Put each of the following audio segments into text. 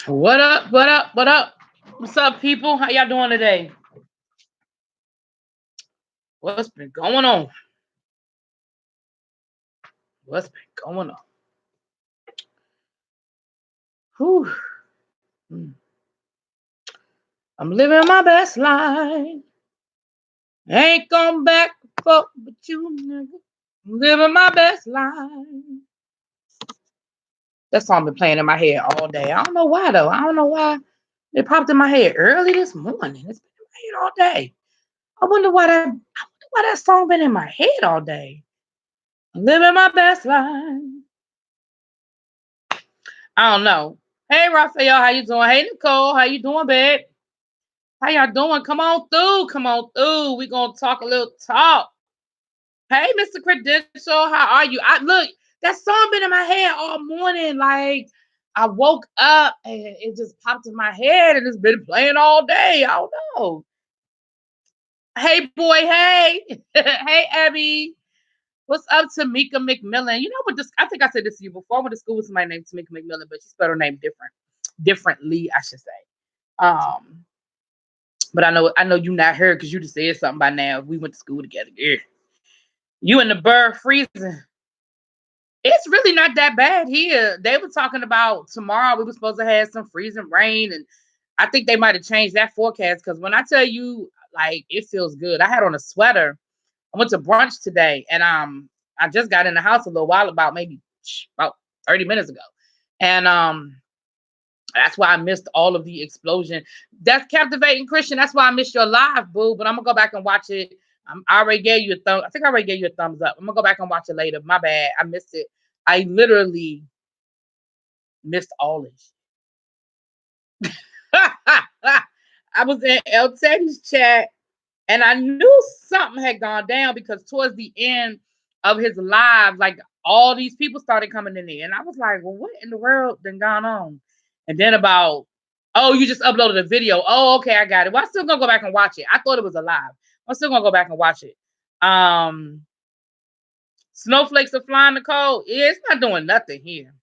What up? What up? What up? What's up, people? How y'all doing today? What's been going on? What's been going on? Whew. Mm. I'm living my best life. Ain't going back for but you, nigga. I'm living my best life. That song been playing in my head all day. I don't know why though. I don't know why it popped in my head early this morning. It's been in my head all day. I wonder why that song been in my head all day. I'm living my best life. I don't know. Hey Raphael, how you doing? Hey Nicole, how you doing, babe? How y'all doing? Come on through. Come on through. We gonna talk a little talk. Hey, Mr. Credential, how are you? I look, that song been in my head all morning. Like I woke up and it just popped in my head and it's been playing all day. I don't know. Hey boy, hey. Hey Abby. What's up, Tamika McMillan? You know what this I think I said this to you before. I went to school with somebody named Tamika McMillan, but she spelled her name differently, I should say. Um, but I know you not her because you just said something by now. We went to school together. Yeah. You in the bird freezing. It's really not that bad here. They were talking about tomorrow we were supposed to have some freezing rain, and I think they might have changed that forecast because when I tell you, like, it feels good. I had on a sweater. I went to brunch today, and I just got in the house a little while, about maybe about 30 minutes ago, and that's why I missed all of the explosion. That's captivating Christian. That's why I missed your live, boo. But I'm gonna go back and watch it. I already gave you a thumb. I think I already gave you a thumbs up. I'm gonna go back and watch it later. My bad. I missed it. I literally missed all of it. I was in El Teddy's chat and I knew something had gone down because towards the end of his live, like all these people started coming in there. And I was like, well, what in the world then gone on? And then about, oh, you just uploaded a video. Oh, okay, I got it. Well, I'm still gonna go back and watch it. I thought it was a live. I'm still gonna go back and watch it. Um, Snowflakes are flying, Nicole. Yeah, it's not doing nothing here.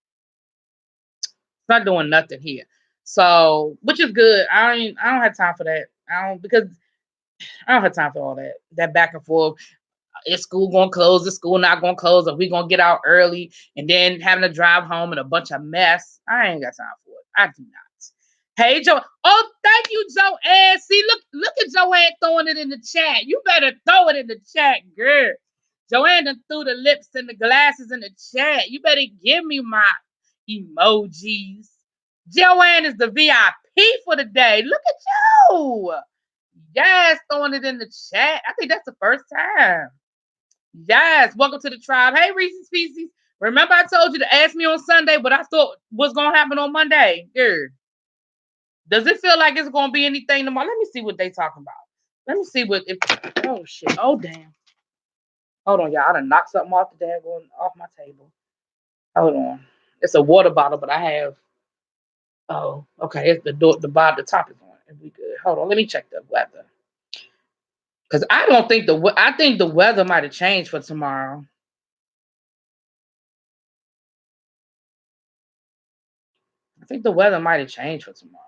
It's not doing nothing here. So, which is good. I don't have time for that. I don't have time for all that. That back and forth. Is school gonna close? Is school not gonna close? Are we gonna get out early and then having to drive home and a bunch of mess? I ain't got time for it. I do not. Hey Joe. Oh, thank you, Joanne. See, look at Joanne throwing it in the chat. You better throw it in the chat, girl. Joanne done threw the lips and the glasses in the chat. You better give me my emojis. Joanne is the VIP for the day. Look at you. Yes, throwing it in the chat. I think that's the first time. Yes, welcome to the tribe. Hey, Reese's Pieces. Remember, I told you to ask me on Sunday what I thought was going to happen on Monday? Good. Does it feel like it's going to be anything tomorrow? Let me see what they talking about. Let me see what if. Oh shit! Oh damn! Hold on, y'all. I done knocked something off the damn going off my table. Hold on. It's a water bottle, but I have. Oh, okay. It's the door. The bottom. The top is on. And we good. Hold on. Let me check the weather. Cause I don't think I think the weather might have changed for tomorrow. I think the weather might have changed for tomorrow.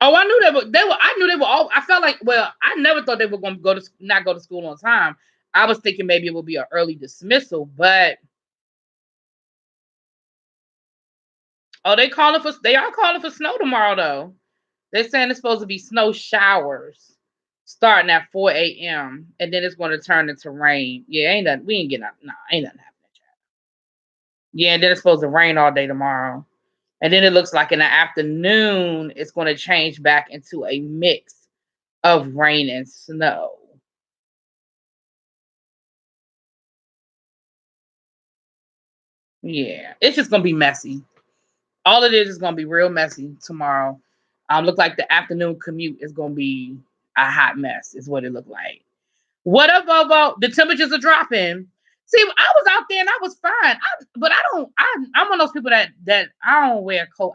Oh, I knew they were. I knew they were all. I felt like. Well, I never thought they were going to not go to school on time. I was thinking maybe it would be an early dismissal, but oh, they are calling for snow tomorrow though. They're saying it's supposed to be snow showers starting at 4 a.m. and then it's going to turn into rain. Yeah, ain't nothing. We ain't getting up. Nah, ain't nothing happening. Yeah, and then it's supposed to rain all day tomorrow. And then it looks like in the afternoon, it's going to change back into a mix of rain and snow. Yeah, it's just going to be messy. All it is going to be real messy tomorrow. Look like the afternoon commute is going to be a hot mess, is what it looked like. What up, Bobo? The temperatures are dropping. See, I was out there and I was fine. But I don't. I'm one of those people that I don't wear a coat.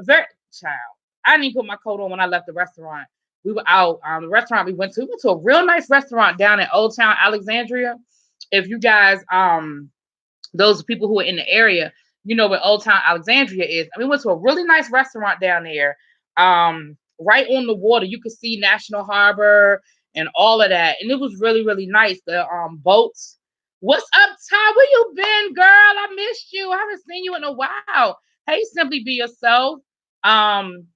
Very child. I didn't put my coat on when I left the restaurant. We were out. The restaurant we went to a real nice restaurant down in Old Town Alexandria. If you guys those people who are in the area, you know, where Old Town Alexandria is. And we went to a really nice restaurant down there, right on the water. You could see National Harbor and all of that, and it was really really nice. The boats. What's up, Ty? Where you been, girl? I missed you. I haven't seen you in a while. Hey, Simply Be Yourself. Um,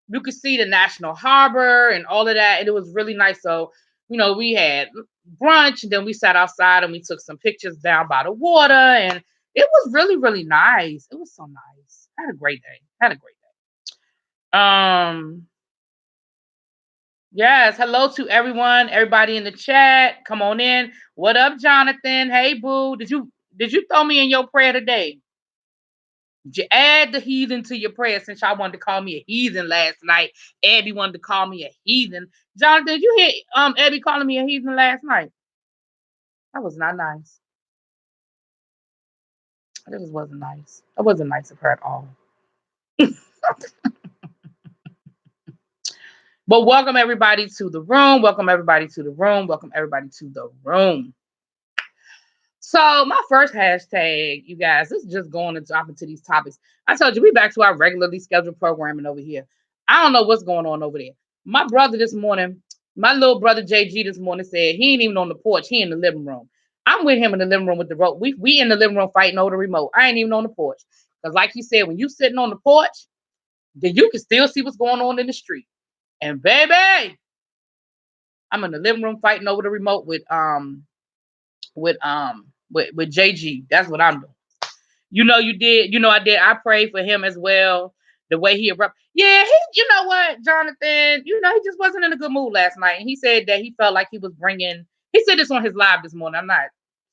you could see the National Harbor and all of that, and it was really nice. So, you know, we had brunch, and then we sat outside and we took some pictures down by the water, and it was really, really nice. It was so nice. I had a great day. Had a great day. Yes, hello to everyone, everybody in the chat. Come on in. What up, Jonathan? Hey, boo. Did you throw me in your prayer today? Did you add the heathen to your prayer since y'all wanted to call me a heathen last night? Abby wanted to call me a heathen. Jonathan, did you hear Abby calling me a heathen last night? That was not nice. That just wasn't nice. That wasn't nice of her at all. But welcome everybody to the room. Welcome everybody to the room. Welcome everybody to the room. So my first hashtag, you guys, this is just going and dropping to these topics. I told you we back to our regularly scheduled programming over here. I don't know what's going on over there. My brother this morning, my little brother JG this morning said he ain't even on the porch. He in the living room. I'm with him in the living room with the remote. We in the living room fighting over the remote. I ain't even on the porch. Because like you said, when you sitting on the porch, then you can still see what's going on in the street. And baby, I'm in the living room fighting over the remote with JG. That's what I'm doing. You know you did. You know I did. I prayed for him as well. The way he erupted. Yeah, you know what, Jonathan? You know, he just wasn't in a good mood last night. And he said that he felt like he was bringing. He said this on his live this morning. I'm not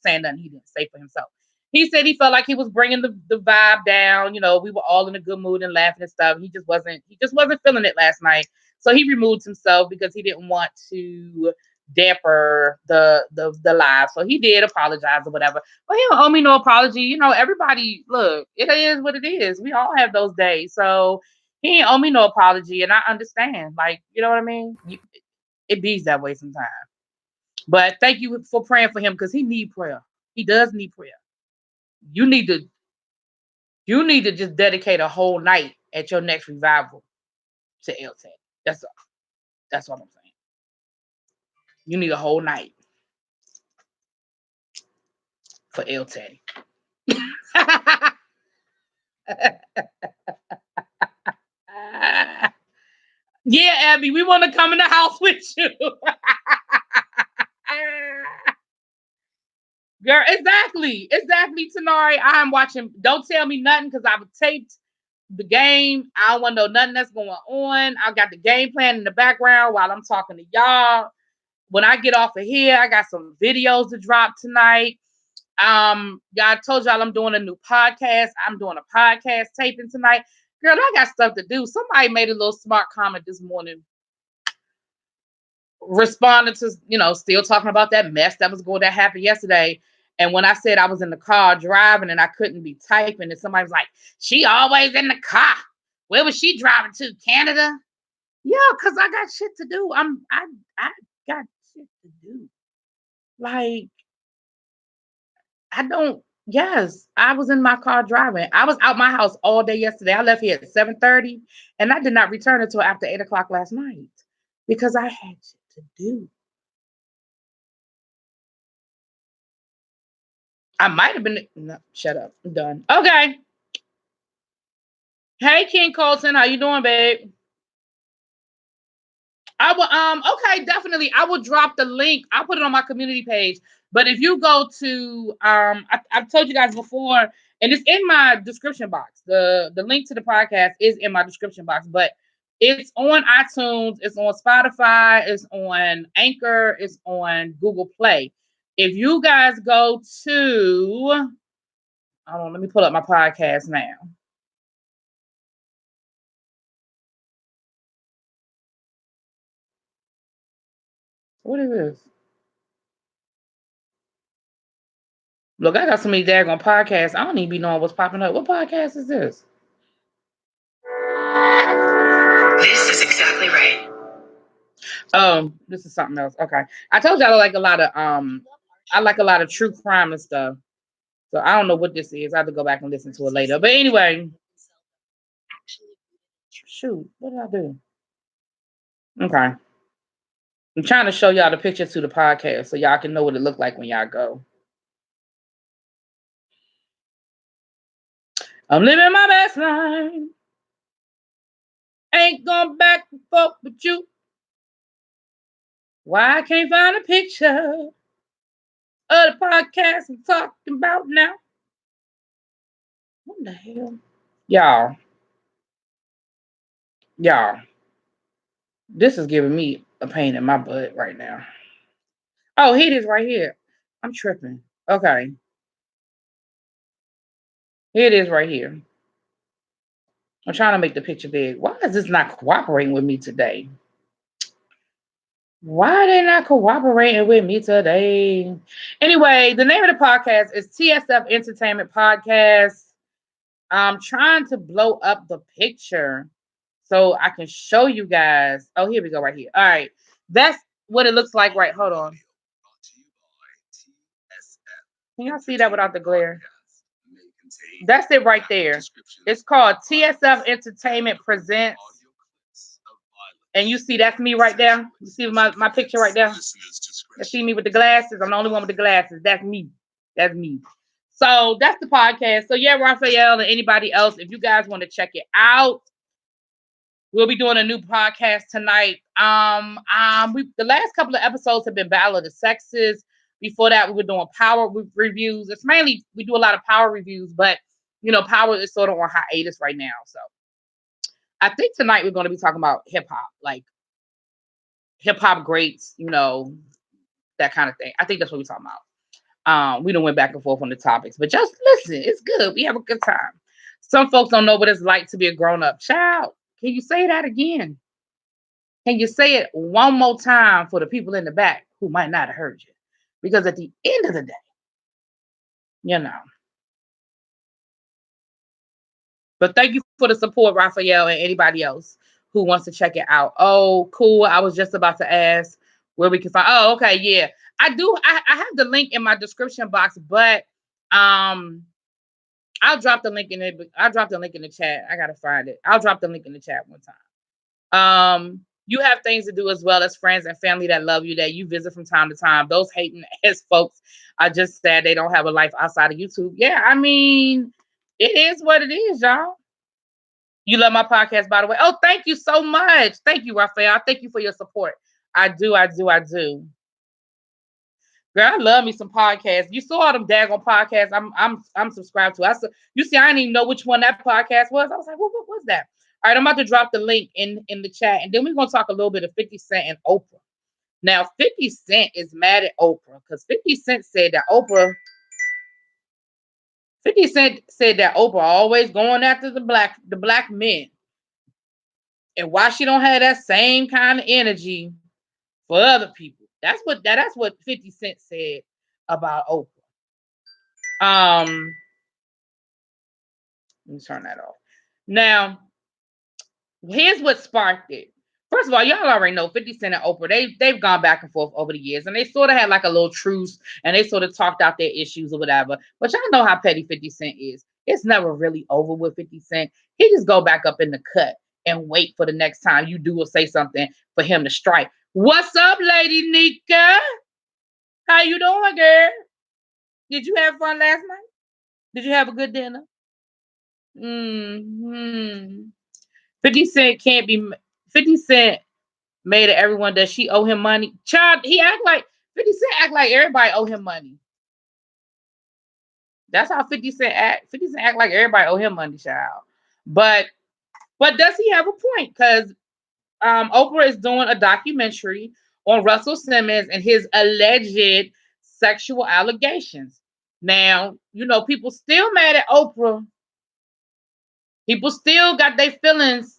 saying nothing he didn't say for himself. He said he felt like he was bringing the vibe down. You know, we were all in a good mood and laughing and stuff. He just wasn't. He just wasn't feeling it last night. So he removed himself because he didn't want to damper the live. So he did apologize or whatever. But he don't owe me no apology. You know, everybody, look, it is what it is. We all have those days. So he ain't owe me no apology. And I understand. Like, you know what I mean? It bees that way sometimes. But thank you for praying for him because he need prayer. He does need prayer. You need to just dedicate a whole night at your next revival to El Tech. That's all. That's all I'm saying. You need a whole night for El Tech. Yeah, Abby, we want to come in the house with you. Girl, exactly. Exactly, Tanari. I'm watching. Don't tell me nothing because I've taped the game. I don't want to know nothing that's going on. I got the game plan in the background while I'm talking to y'all. When I get off of here, I got some videos to drop tonight. Yeah, I told y'all I'm doing a new podcast. I'm doing a podcast taping tonight. Girl, I got stuff to do. Somebody made a little smart comment this morning responding to, you know, still talking about that mess that happened yesterday. And when I said I was in the car driving and I couldn't be typing, and somebody was like, "She always in the car. Where was she driving to? Canada?" Yeah, because I got shit to do. I got shit to do. Like, I don't. Yes, I was in my car driving. I was out my house all day yesterday. I left here at 7:30, and I did not return until after 8 o'clock last night because I had shit to do. I might have been. No, shut up. I'm done. Okay. Hey, King Colton, how you doing, babe? I will. Okay, definitely. I will drop the link. I'll put it on my community page. But if you go to, I've told you guys before, and it's in my description box. The link to the podcast is in my description box. But it's on iTunes. It's on Spotify. It's on Anchor. It's on Google Play. If you guys go to, hold on, let me pull up my podcast now. What is this? Look, I got so many daggone podcasts. I don't even be knowing what's popping up. What podcast is this? This is exactly right. This is something else. Okay. I told you I like a lot of true crime and stuff. So I don't know what this is. I have to go back and listen to it later. But anyway, shoot, what did I do? Okay. I'm trying to show y'all the picture to the podcast so y'all can know what it looked like when y'all go. I'm living my best life. Ain't going back and forth with you. Why I can't find a picture of the podcast I'm talking about now? What the hell? Y'all, this is giving me a pain in my butt right now. Oh, here it is right here. I'm tripping. Okay. Here it is right here. I'm trying to make the picture big. Why is this not cooperating with me today? Why are they not cooperating with me today? Anyway, the name of the podcast is TSF Entertainment Podcast. I'm trying to blow up the picture so I can show you guys. Oh, here we go, right here. All right. That's what it looks like, right? Hold on. Can y'all see that without the glare? That's it right there. It's called TSF Entertainment Presents. And you see that's me right there. You see my picture right there? You see me with the glasses? I'm the only one with the glasses. That's me. That's me. So that's the podcast. So yeah, Raphael and anybody else, if you guys want to check it out, we'll be doing a new podcast tonight. The last couple of episodes have been Battle of the Sexes. Before that, we were doing power reviews. It's mainly we do a lot of power reviews, but power is sort of on hiatus right now. So I think tonight we're going to be talking about hip hop, like hip hop greats, that kind of thing. I think that's what we're talking about. We don't went back and forth on the topics, but just listen. It's good. We have a good time. Some folks don't know what it's like to be a grown-up child. Can you say that again? Can you say it one more time for the people in the back who might not have heard you? Because at the end of the day, you know. But thank you for the support, Raphael, and anybody else who wants to check it out. Oh, cool. I was just about to ask where we can find. Oh, okay, yeah. I do. I have the link in my description box, but I'll drop the link in it. I'll drop the link in the chat. I gotta find it. I'll drop the link in the chat one time. You have things to do as well as friends and family that love you, that you visit from time to time. Those hating ass folks are just sad they don't have a life outside of YouTube. Yeah, I mean, it is what it is, y'all. You love my podcast, by the way. Oh, thank you so much. Thank you, Raphael. Thank you for your support. I do. Girl, I love me some podcasts. You saw all them daggone podcasts I'm subscribed to. You see, I didn't even know which one that podcast was. I was like, what was that? All right, I'm about to drop the link in the chat, and then we're gonna talk a little bit of 50 Cent and Oprah. Now, 50 Cent is mad at Oprah because 50 Cent said that Oprah always going after the black men. And why she don't have that same kind of energy for other people. That's what 50 Cent said about Oprah. Let me turn that off. Now, here's what sparked it. First of all, y'all already know 50 Cent and Oprah, they've gone back and forth over the years, and they sort of had like a little truce, and they sort of talked out their issues or whatever. But y'all know how petty 50 Cent is. It's never really over with 50 Cent. He just go back up in the cut and wait for the next time you do or say something for him to strike. What's up, Lady Nika? How you doing, girl? Did you have fun last night? Did you have a good dinner? Hmm. 50 Cent can't be 50 Cent made of everyone that she owe him money. Child, he act like 50 Cent act like everybody owe him money. That's how 50 Cent act. 50 Cent act like everybody owe him money, child. But does he have a point? Because Oprah is doing a documentary on Russell Simmons and his alleged sexual allegations. Now, people still mad at Oprah. People still got their feelings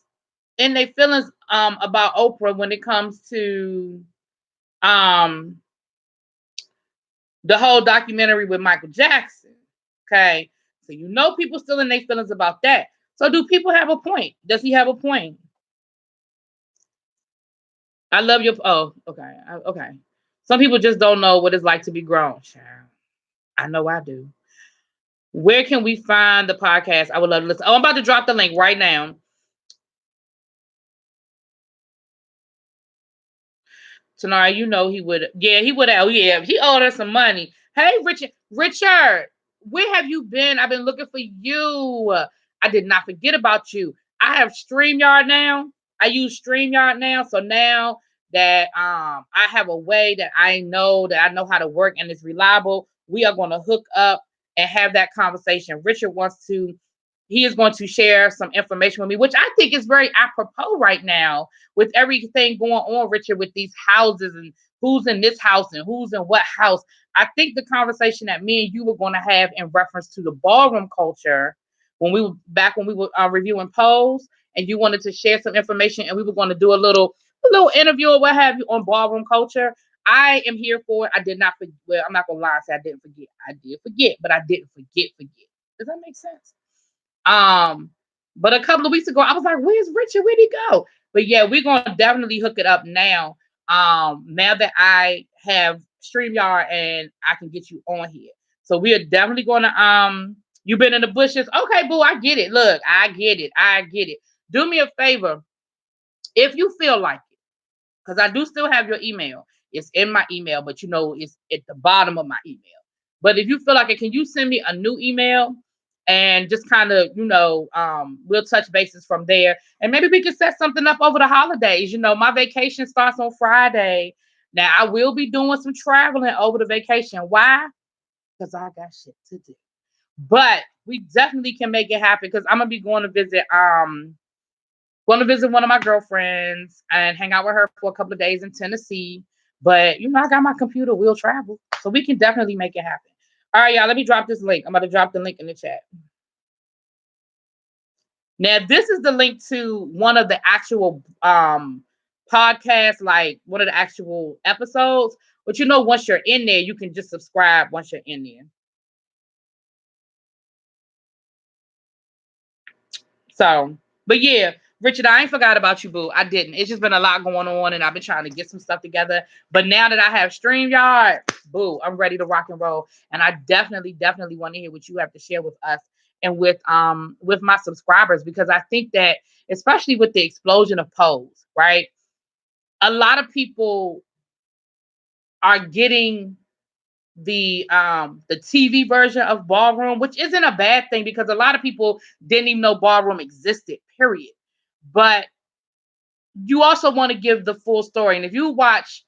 about Oprah when it comes to the whole documentary with Michael Jackson. Okay. So people still in their feelings about that. So do people have a point? Does he have a point? I love your okay. Okay. Some people just don't know what it's like to be grown. Child. I know I do. Where can we find the podcast? I would love to listen. Oh, I'm about to drop the link right now. Tanara, you know he would. Yeah, he would have. Yeah, he owed us some money. Hey, Richard. Richard, where have you been? I've been looking for you. I did not forget about you. I have StreamYard now. I use StreamYard now. So now that I have a way that I know how to work and it's reliable, we are going to hook up and have that conversation. Richard wants to. He is going to share some information with me, which I think is very apropos right now with everything going on, Richard, with these houses and who's in this house and who's in what house. I think the conversation that me and you were going to have in reference to the ballroom culture when we were reviewing polls, and you wanted to share some information, and we were going to do a little interview or what have you on ballroom culture. I am here for it. I did not forget. Well, I'm not gonna lie and say I didn't forget. I did forget, but I didn't forget. Does that make sense? Um, but a couple of weeks ago, I was like, "Where's Richard? Where'd he go?" But yeah, we're gonna definitely hook it up now. Now that I have StreamYard and I can get you on here, so we are definitely gonna. You've been in the bushes, okay, boo. I get it. Look, I get it. I get it. Do me a favor, if you feel like it, because I do still have your email. It's in my email, but it's at the bottom of my email. But if you feel like it, can you send me a new email and just kind of, we'll touch bases from there. And maybe we can set something up over the holidays. My vacation starts on Friday. Now, I will be doing some traveling over the vacation. Why? Because I got shit to do. But we definitely can make it happen because I'm gonna be going to visit one of my girlfriends and hang out with her for a couple of days in Tennessee. But I got my computer. We'll travel, so we can definitely make it happen. All right, y'all. Let me drop this link. I'm about to drop the link in the chat. Now, this is the link to one of the actual podcasts, like one of the actual episodes. But once you're in there, you can just subscribe once you're in there. So, but yeah, Richard, I ain't forgot about you, boo. I didn't. It's just been a lot going on, and I've been trying to get some stuff together. But now that I have StreamYard, boo, I'm ready to rock and roll. And I definitely, definitely want to hear what you have to share with us and with my subscribers, because I think that especially with the explosion of polls, right? A lot of people are getting the TV version of ballroom, which isn't a bad thing because a lot of people didn't even know ballroom existed, period. But you also want to give the full story. And if you watch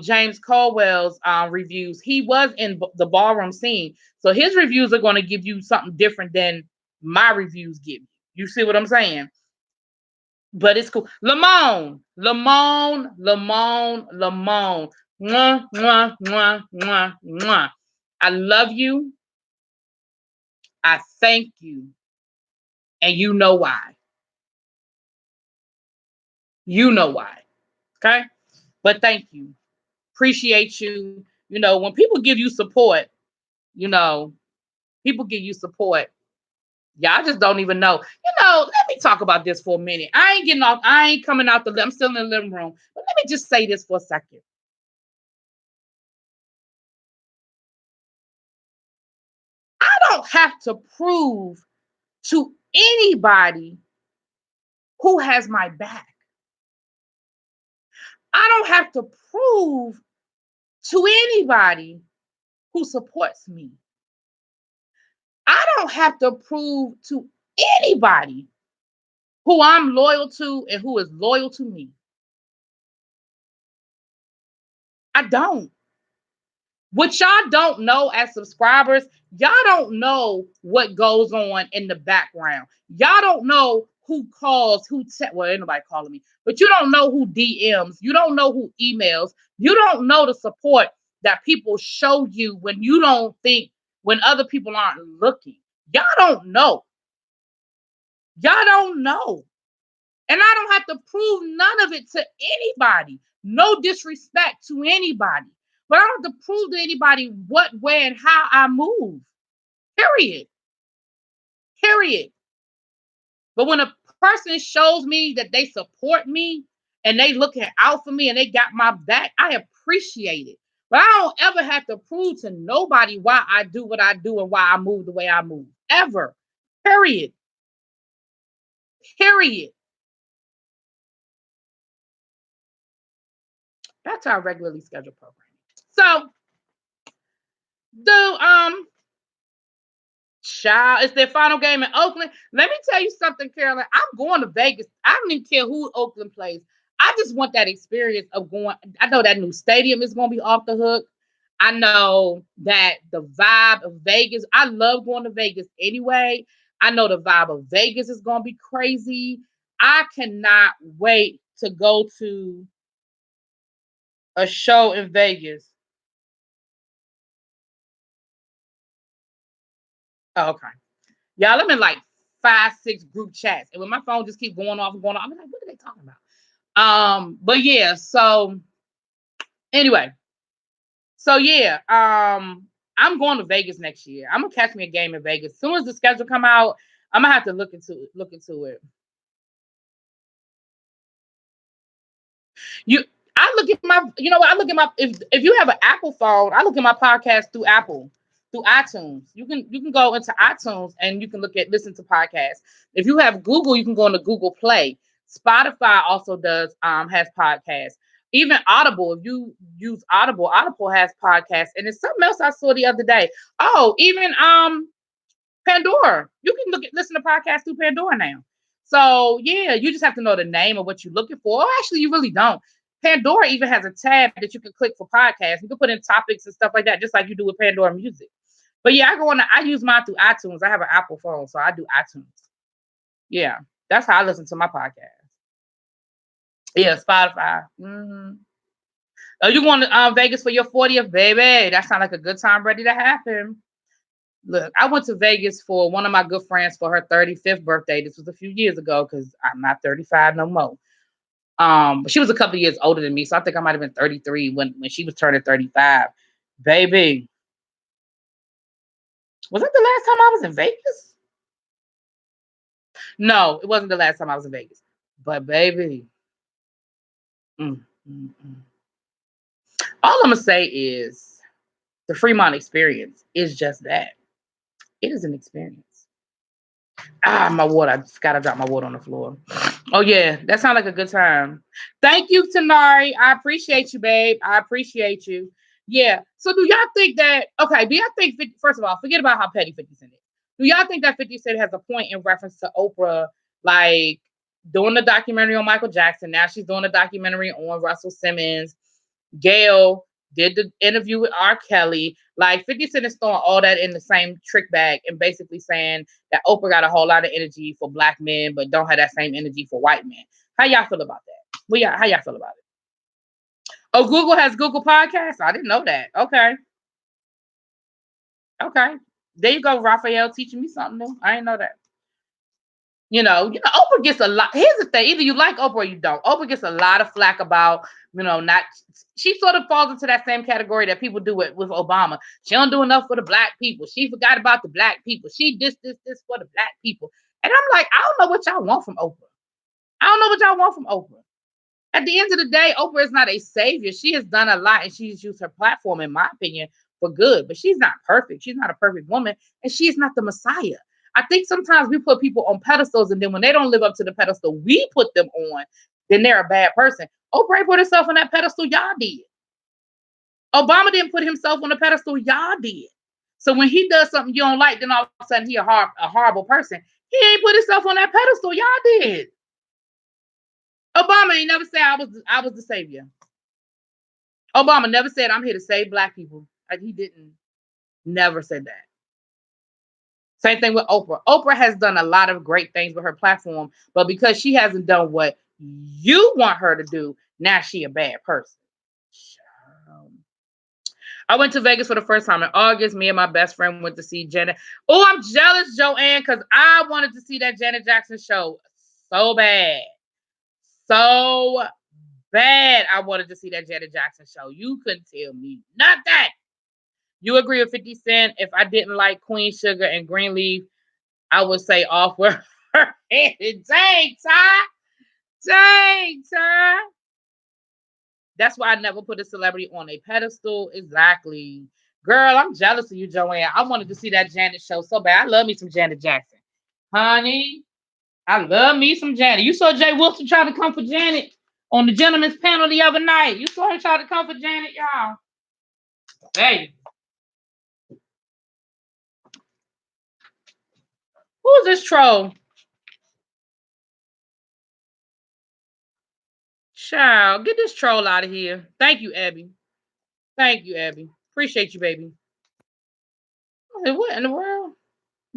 James Caldwell's reviews, he was in the ballroom scene. So his reviews are going to give you something different than my reviews give you. You see what I'm saying? But it's cool. Lamone, Lamone, Lamone, Lamone. Mwah, mwah, mwah, mwah, mwah. I love you. I thank you. And you know why. You know why. Okay? But thank you. Appreciate you. When people give you support, you know, people give you support. Y'all just don't even know. Let me talk about this for a minute. I ain't getting off. I ain't coming out I'm still in the living room. But let me just say this for a second. I don't have to prove to anybody who has my back. I don't have to prove to anybody who supports me. I don't have to prove to anybody who I'm loyal to and who is loyal to me. I don't. What y'all don't know as subscribers, y'all don't know what goes on in the background. Y'all don't know who calls, well, ain't nobody calling me, but you don't know who DMs, you don't know who emails, you don't know the support that people show you when other people aren't looking. Y'all don't know. Y'all don't know. And I don't have to prove none of it to anybody. No disrespect to anybody. But I don't have to prove to anybody what, where, and how I move. Period. Period. But when a person shows me that they support me and they looking out for me and they got my back, I appreciate it. But I don't ever have to prove to nobody why I do what I do and why I move the way I move. Ever. Period. Period. That's our regularly scheduled program. So do child, it's their final game in Oakland. Let me tell you something, Carolyn. I'm going to Vegas. I don't even care who Oakland plays. I just want that experience of going. I know that new stadium is going to be off the hook. I know that the vibe of Vegas. I love going to Vegas anyway. I know the vibe of Vegas is going to be crazy. I cannot wait to go to a show in Vegas. Oh, okay. Y'all, I'm in like 5, 6 group chats. And when my phone just keeps going off and going off, I'm like, what are they talking about? But yeah, so anyway, so yeah, I'm going to Vegas next year. I'm gonna catch me a game in Vegas. As soon as the schedule come out, I'm gonna have to look into it. You I look at my you know what I look at my if you have an Apple phone, I look at my podcast through Apple, through iTunes. You can go into iTunes and you can listen to podcasts. If you have Google, you can go into Google Play. Spotify also does has podcasts. Even Audible, if you use Audible, Audible has podcasts. And there's something else I saw the other day. Oh, even Pandora. You can listen to podcasts through Pandora now. So yeah, you just have to know the name of what you're looking for. Or actually, you really don't. Pandora even has a tab that you can click for podcasts. You can put in topics and stuff like that, just like you do with Pandora Music. But yeah, I use mine through iTunes. I have an Apple phone, so I do iTunes. Yeah, that's how I listen to my podcast. Yeah, Spotify. Oh, you going to Vegas for your 40th, baby? That sounds like a good time ready to happen. Look, I went to Vegas for one of my good friends for her 35th birthday. This was a few years ago because I'm not 35 no more. But she was a couple of years older than me, so I think I might have been 33 when she was turning 35. Baby, was that the last time I was in Vegas? No, it wasn't the last time I was in Vegas. But baby, mm, mm, mm. All I'm gonna say is the Fremont experience is just that. It is an experience. Ah, my water. I just gotta drop my water on the floor. Oh yeah, that sounds like a good time. Thank you, Tanari. I appreciate you, babe. I appreciate you. Yeah. So do y'all think that okay, do y'all think first of all, forget about how petty 50 Cent is. Do y'all think that 50 Cent has a point in reference to Oprah, like doing the documentary on Michael Jackson? Now she's doing a documentary on Russell Simmons. Gail did the interview with R. Kelly. Like 50 Cent is throwing all that in the same trick bag and basically saying that Oprah got a whole lot of energy for black men, but don't have that same energy for white men. How y'all feel about that? How y'all feel about it? Oh, Google has Google Podcasts? I didn't know that. Okay. Okay. There you go, Raphael, teaching me something new. I didn't know that. Oprah gets a lot. Here's the thing: either you like Oprah or you don't. Oprah gets a lot of flack about, not. She sort of falls into that same category that people do with Obama. She don't do enough for the black people. She forgot about the black people. She this for the black people. And I'm like, I don't know what y'all want from Oprah. I don't know what y'all want from Oprah. At the end of the day, Oprah is not a savior. She has done a lot, and she's used her platform, in my opinion, for good. But she's not perfect. She's not a perfect woman, and she's not the Messiah. I think sometimes we put people on pedestals, and then when they don't live up to the pedestal we put them on, then they're a bad person. Oprah put herself on that pedestal, y'all did. Obama didn't put himself on the pedestal, y'all did. So when he does something you don't like, then all of a sudden he a horrible person. He ain't put himself on that pedestal, y'all did. Obama ain't never said I was the savior. Obama never said I'm here to save black people. Like, he didn't. Never said that. Same thing with Oprah. Oprah has done a lot of great things with her platform, but because she hasn't done what you want her to do, now she a bad person. I went to Vegas for the first time in August. Me and my best friend went to see Janet. Oh, I'm jealous, Joanne, because I wanted to see that Janet Jackson show so bad. So bad. I wanted to see that Janet Jackson show. You couldn't tell me nothing. You agree with 50 Cent? If I didn't like Queen Sugar and Greenleaf, I would say off where her head. Dang, Ty. Dang, Ty. That's why I never put a celebrity on a pedestal. Exactly. Girl, I'm jealous of you, Joanne. I wanted to see that Janet show so bad. I love me some Janet Jackson. Honey, I love me some Janet. You saw Jay Wilson try to come for Janet on the gentleman's panel the other night. You saw him try to come for Janet, y'all. Hey, who's this troll? Child, get this troll out of here. Thank you, Abby. Thank you, Abby. Appreciate you, baby. What in the world?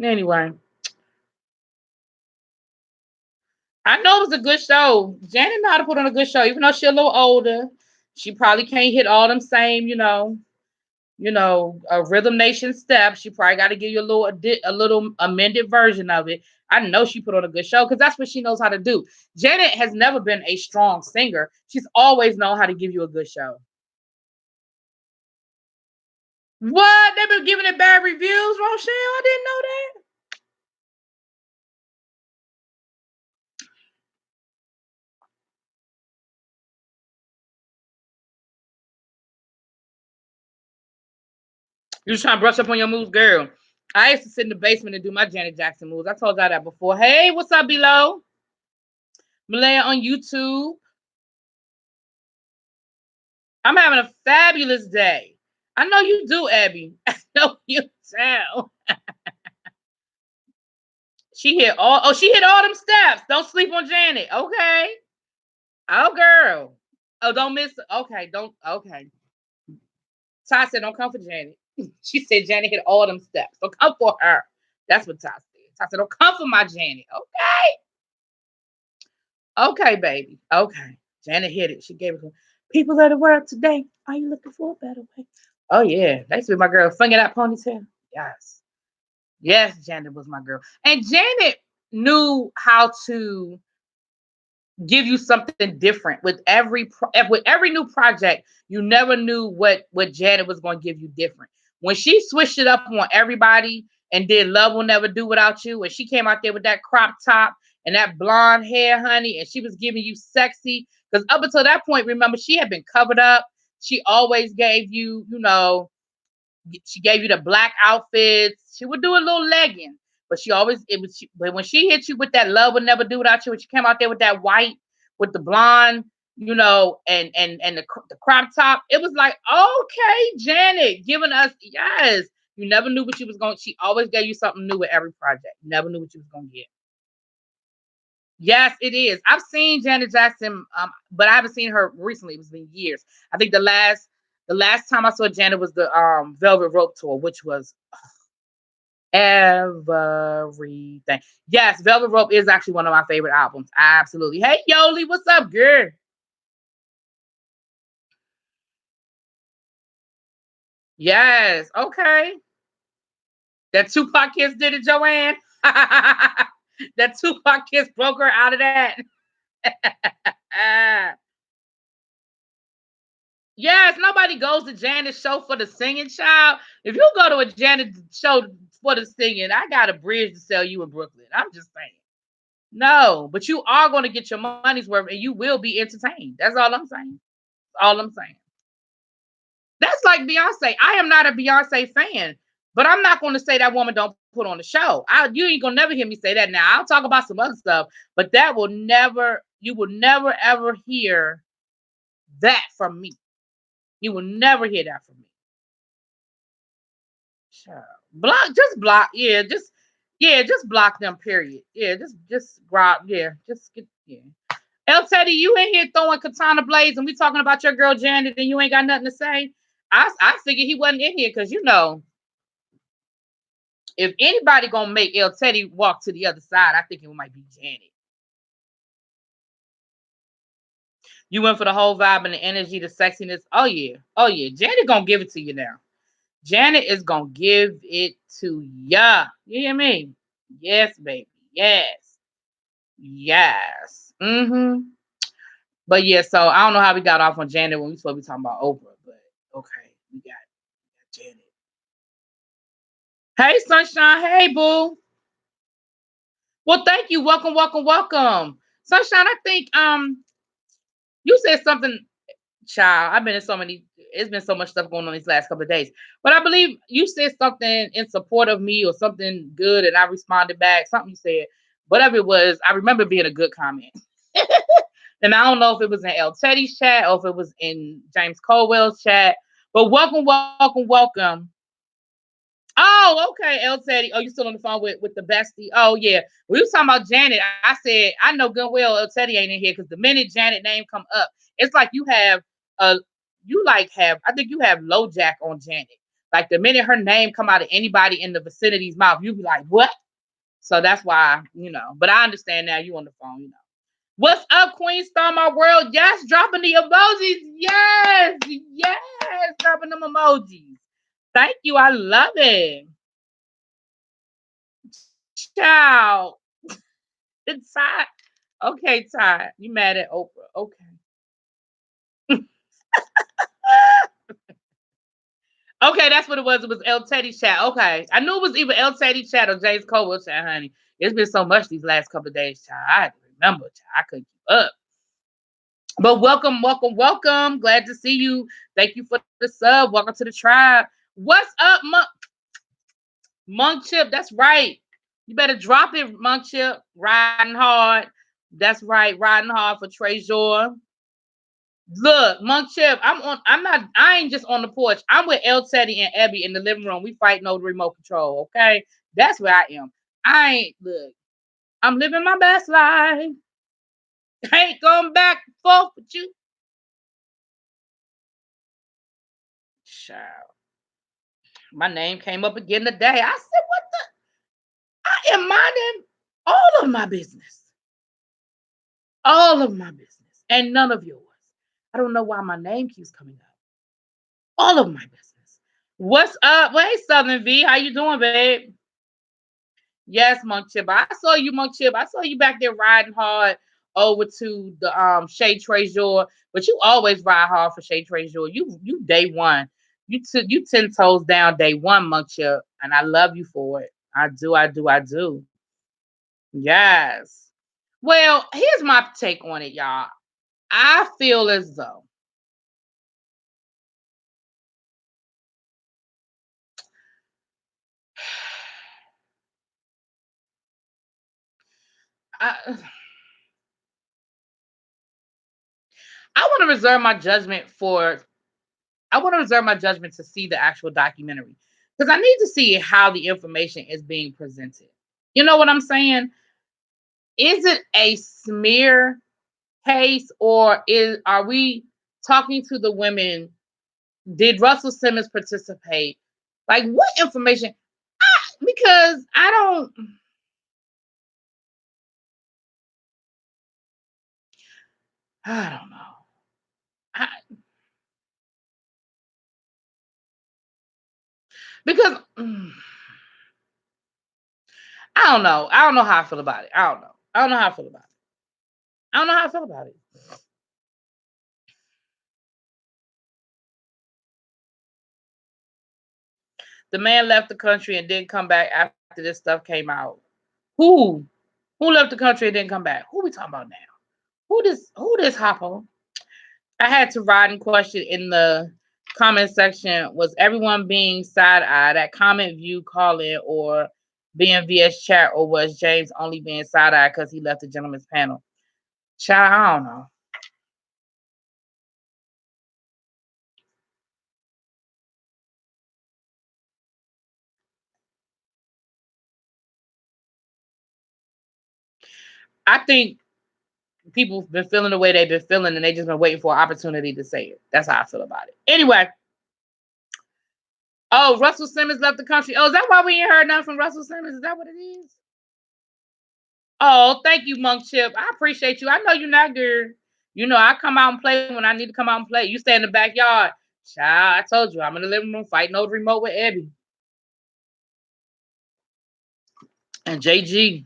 Anyway, I know it was a good show. Janet know how to put on a good show, even though she's a little older. She probably can't hit all them same, Rhythm Nation steps. She probably got to give you a little amended version of it. I know she put on a good show because that's what she knows how to do. Janet has never been a strong singer. She's always known how to give you a good show. What? They've been giving it bad reviews, Rochelle? I didn't know that. You just trying to brush up on your moves, girl. I used to sit in the basement and do my Janet Jackson moves. I told y'all that before. Hey, what's up, below? Malaya on YouTube. I'm having a fabulous day. I know you do, Abby. I know you tell. She hit all them steps. Don't sleep on Janet. Okay. Oh girl. Oh, don't miss. Okay, don't okay. Ty said, don't come for Janet. She said Janet hit all them steps. Don't come for her. That's what Ty said. Ty said, don't come for my Janet. Okay, baby. Okay. Janet hit it. She gave it to people of the world today. Are you looking for a better way? Oh yeah. That used to be my girl. Flinging that ponytail. Yes. Yes, Janet was my girl. And Janet knew how to give you something different with every new project. You never knew what Janet was going to give you different. When she switched it up on everybody and did Love Will Never Do Without You, and she came out there with that crop top and that blonde hair, honey, and she was giving you sexy. Because up until that point, remember, she had been covered up. She always gave you, she gave you the black outfits. She would do a little legging, but but when she hit you with that Love Will Never Do Without You, when she came out there with that white, with the blonde, and the crop top, it was like, okay, Janet giving us, yes. You never knew what she was going. She always gave you something new with every project. You never knew what you was going to get. Yes, it is. I've seen Janet Jackson, but I haven't seen her recently. It's been years. I think the last time I saw Janet was the Velvet Rope tour, which was everything. Yes, Velvet Rope is actually one of my favorite albums. Absolutely. Hey Yoli, what's up, girl? Yes, okay. That Tupac kiss did it, Joanne. That Tupac kiss broke her out of that. Yes, nobody goes to Janet's show for the singing, child. If you go to a Janet show for the singing, I got a bridge to sell you in Brooklyn. I'm just saying. No, but you are going to get your money's worth and you will be entertained. That's all I'm saying. All I'm saying. That's like Beyonce. I am not a Beyonce fan, but I'm not going to say that woman don't put on the show. You ain't going to never hear me say that now. I'll talk about some other stuff, but you will never ever hear that from me. You will never hear that from me. Sure. Block. Yeah, just block them. Period. Yeah, just grab. Yeah, just get. Yeah. El Teddy, you in here throwing katana blades, and we talking about your girl Janet, and you ain't got nothing to say. I figured he wasn't in here because if anybody gonna make El Teddy walk to the other side, I think it might be Janet. You went for the whole vibe and the energy, the sexiness. Oh yeah. Janet gonna give it to you now. Janet is gonna give it to ya. You hear me? Yes, baby. Yes. Yes. But yeah, so I don't know how we got off on Janet when we supposed to be talking about Oprah, but okay, we got Janet. Hey, Sunshine. Hey, boo. Well, thank you. Welcome. Sunshine, I think you said something Child, I've been in so many. It's been so much stuff going on these last couple of days. But I believe you said something in support of me or something good, and I responded back. Something you said, whatever it was, I remember being a good comment. And I don't know if it was in El Teddy's chat or if it was in James Colwell's chat. But welcome, welcome, welcome. Oh, okay, El Teddy. Oh, you still on the phone with the bestie? Oh, yeah. We was talking about Janet. I said I know good well El Teddy ain't in here because the minute Janet name come up, it's like you have a you like have I think you have low jack on Janet. Like the minute her name come out of anybody in the vicinity's mouth, you be like, what? So that's why, But I understand now you on the phone. What's up, Queen Star My World? Yes, dropping the emojis. Yes, yes, dropping them emojis. Thank you. I love it. Ciao. It's Ty. Okay, Ty. You mad at Oprah. Okay. Okay, that's what it was. It was El Teddy chat. Okay. I knew it was either El Teddy chat or James Colwell chat, honey. It's been so much these last couple of days, child. I had to remember, child. I couldn't keep up. But welcome, welcome, welcome. Glad to see you. Thank you for the sub. Welcome to the tribe. What's up, Monk Chip? That's right. You better drop it, Monk Chip. Riding hard. That's right. Riding hard for Treasure. Look, Monk Chip, I ain't just on the porch. I'm with El Teddy and Abby in the living room. We fighting over the remote control. Okay. That's where I am. I'm living my best life. I ain't going back and forth with you. Child. My name came up again today. I said, what the? I am minding all of my business. All of my business. And none of yours. I don't know why my name keeps coming up. All of my business. What's up? Well, hey, Southern V. How you doing, babe? Yes, Monk Chip. I saw you, Monk Chip. I saw you back there riding hard over to the Shea Treasure. But you always ride hard for Shea Treasure. You day one. You 10 toes down day one, Monk Chip. And I love you for it. I do, I do, I do. Yes. Well, here's my take on it, y'all. I feel as though I, I want to reserve my judgment for I want to reserve my judgment to see the actual documentary because I need to see how the information is being presented. You know what I'm saying? Is it a smear case or are we talking to the women? Did Russell Simmons participate? Like what information? Because I don't know. I, because I don't know. I don't know how I feel about it. I don't know. I don't know how I feel about it. I don't know how I feel about it. The man left the country and didn't come back after this stuff came out. Who? Who left the country and didn't come back? Who we talking about now? Who this Hoppo? I had to write and question in the comment section, was everyone being side-eye? That comment view calling or being VS chat, or was James only being side-eye because he left the gentleman's panel? Child, I don't know. I think people have been feeling the way they've been feeling and they just been waiting for an opportunity to say it. That's how I feel about it. Anyway. Oh, Russell Simmons left the country. Oh, is that why we ain't heard nothing from Russell Simmons? Is that what it is? Oh, thank you, Monk Chip. I appreciate you. I know you're not good. I come out and play when I need to come out and play. You stay in the backyard. Child, I told you, I'm in the living room fighting over the remote with Abby. And JG.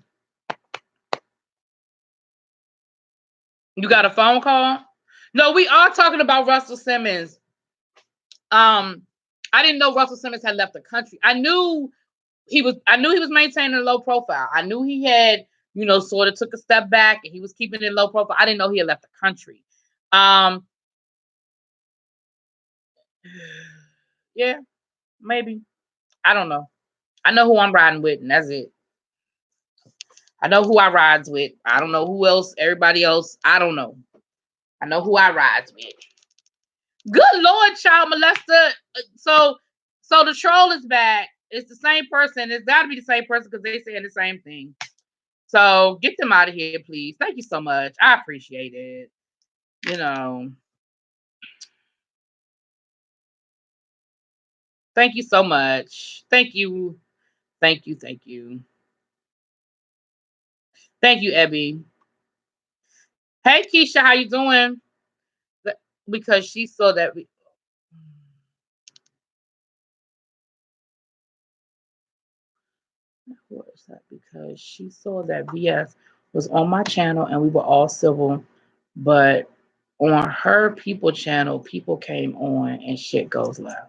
You got a phone call? No, we are talking about Russell Simmons. I didn't know Russell Simmons had left the country. I knew he was maintaining a low profile. I knew he had, sort of took a step back and he was keeping it low profile. I didn't know he had left the country. Yeah, maybe. I don't know. I know who I'm riding with, and that's it. I know who I rides with. I don't know who else, everybody else. I don't know. I know who I rides with. Good Lord, child molester. So the troll is back. It's the same person. It's got to be the same person because they saying the same thing. So get them out of here, please. Thank you so much. I appreciate it. You know, thank you so much. Thank you. Thank you. Thank you. Thank you, Ebby. Hey, Keisha, how you doing? Because she saw that we. What is that? Because she saw that VS was on my channel and we were all civil, but on her people channel, people came on and shit goes loud.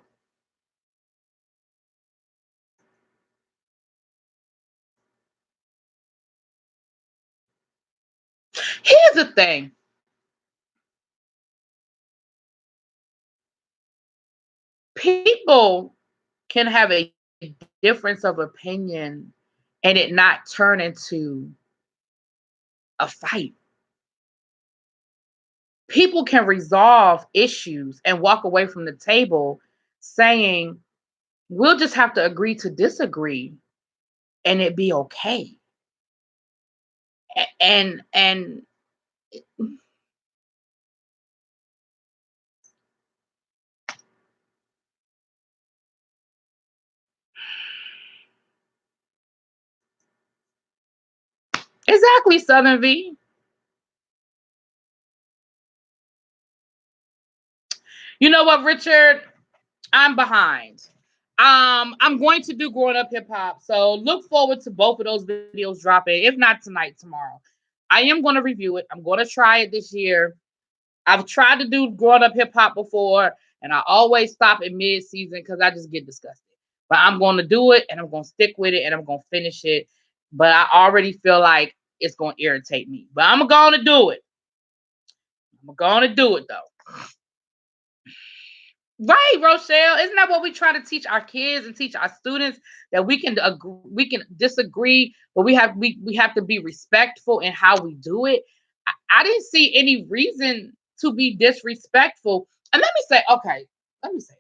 Here's the thing. People can have a difference of opinion and it not turn into a fight. People can resolve issues and walk away from the table saying, we'll just have to agree to disagree and it be okay. And exactly, Southern V. You know what, Richard? I'm behind. I'm going to do growing up hip hop, so look forward to both of those videos dropping. If not tonight, tomorrow. I am going to review it. I'm going to try it this year. I've tried to do growing up hip hop before, and I always stop at mid season because I just get disgusted. But I'm going to do it, and I'm going to stick with it, and I'm going to finish it. But I already feel like it's going to irritate me. But I'm going to do it. I'm going to do it though. Right, Rochelle. Isn't that what we try to teach our kids and teach our students that we can agree, we can disagree, but we have to be respectful in how we do it. I didn't see any reason to be disrespectful. And let me say, okay, let me say,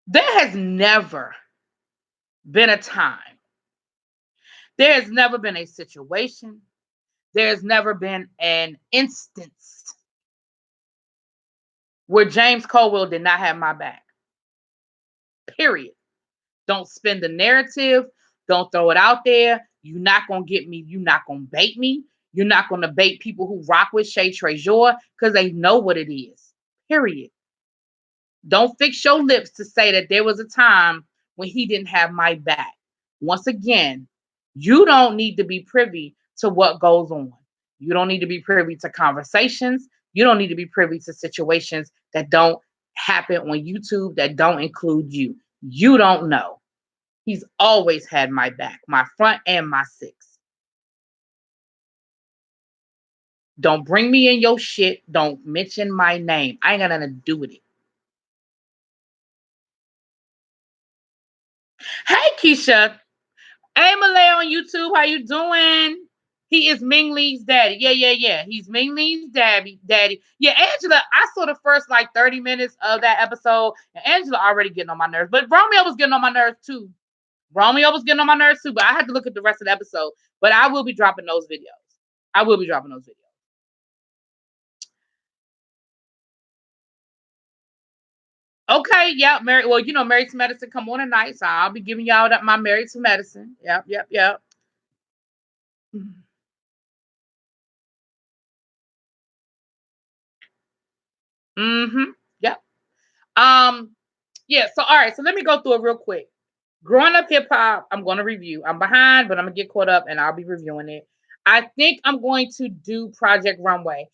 there has never been a time, there has never been a situation, there has never been an instance where James Colwell did not have my back. Period. Don't spin the narrative. Don't throw it out there. You're not gonna get me. You're not gonna bait me. You're not gonna bait people who rock with Shay Treasure because they know what it is. Period. Don't fix your lips to say that there was a time when he didn't have my back. Once again, you don't need to be privy to what goes on. You don't need to be privy to conversations. You don't need to be privy to situations that don't happen on YouTube that don't include you. You don't know. He's always had my back, my front and my six. Don't bring me in your shit. Don't mention my name. I ain't got nothing to do with it. Hey, Keisha. Hey, Malay on YouTube. How you doing? He is Ming Lee's daddy. Yeah, yeah, yeah. He's Ming Lee's daddy. Yeah, Angela, I saw the first like 30 minutes of that episode, and Angela already getting on my nerves. But Romeo was getting on my nerves too. Romeo was getting on my nerves too, but I had to look at the rest of the episode. But I will be dropping those videos. I will be dropping those videos. Okay, yeah, Mary. Well, you know, Married to Medicine come on tonight, so I'll be giving y'all that my Married to Medicine. Yep, yep, yep. Mm-hmm. Yep. Um, yeah, so all right, so let me go through it real quick. Growing up hip hop, I'm gonna review. I'm behind, but I'm gonna get caught up and I'll be reviewing it. I think I'm going to do Project Runway.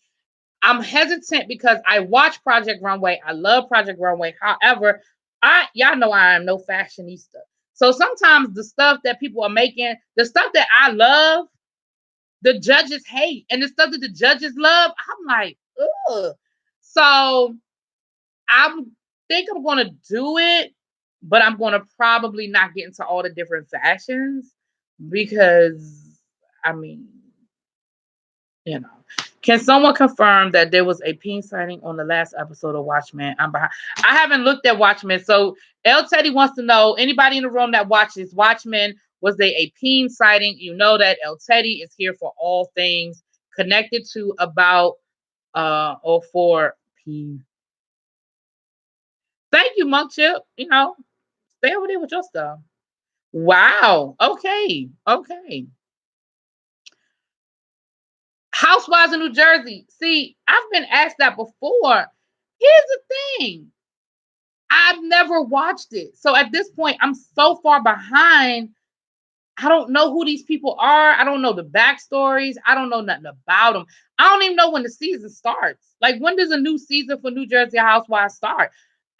I'm hesitant because I watch Project Runway. I love Project Runway. However, y'all know I am no fashionista. So sometimes the stuff that people are making, the stuff that I love, the judges hate and the stuff that the judges love. I'm like, ugh. So I'm think I'm gonna do it, but I'm gonna probably not get into all the different factions because I mean, you know. Can someone confirm that there was a peen sighting on the last episode of Watchmen? I'm behind. I haven't looked at Watchmen, so El Teddy wants to know. Anybody in the room that watches Watchmen, was there a peen sighting? You know that El Teddy is here for all things connected to about or for peen. Thank you, Monk Chip. You know, stay over there with your stuff. Wow. Okay. Okay. Housewives in New Jersey. See, I've been asked that before. Here's the thing. I've never watched it. So at this point, I'm so far behind. I don't know who these people are. I don't know the backstories. I don't know nothing about them. I don't even know when the season starts. Like, when does a new season for New Jersey Housewives start?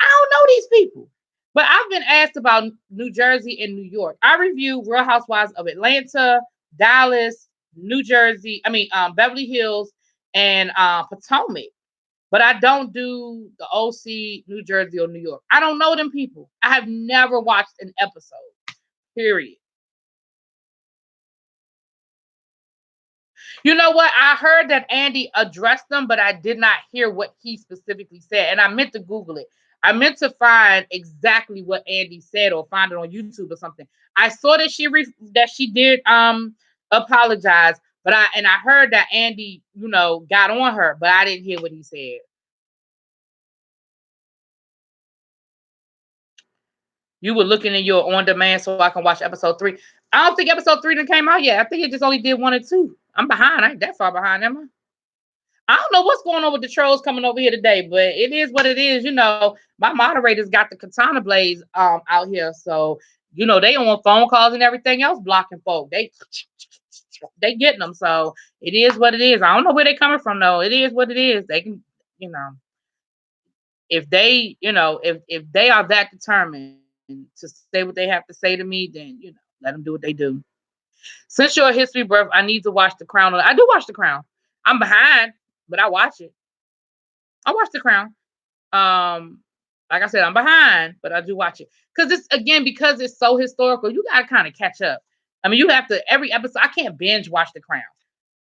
I don't know these people. But I've been asked about New Jersey and New York. I review Real Housewives of Atlanta, Dallas, New Jersey, Beverly Hills, and Potomac. But I don't do the OC, New Jersey, or New York. I don't know them people. I have never watched an episode. Period. You know what? I heard that Andy addressed them, but I did not hear what he specifically said. And I meant to Google it. I meant to find exactly what Andy said or find it on YouTube or something. I saw that she did apologize, but I heard that Andy, got on her, but I didn't hear what he said. You were looking in your on demand so I can watch episode 3. I don't think episode 3 done came out yet. I think it just only did 1 and 2. I'm behind. I ain't that far behind, am I? I don't know what's going on with the trolls coming over here today, but it is what it is. My moderators got the katana blades out here, so they on phone calls and everything else blocking folk. They getting them, so it is what it is. I don't know where they coming from though. It is what it is. They can, you know, if they, if they are that determined to say what they have to say to me, then let them do what they do. Since you're a history buff, I need to watch The Crown. I do watch The Crown. I'm behind, but I watch it. I watch The Crown. Like I said, I'm behind, but I do watch it because it's so historical. You gotta kind of catch up. I mean, you have to every episode. I can't binge watch The Crown.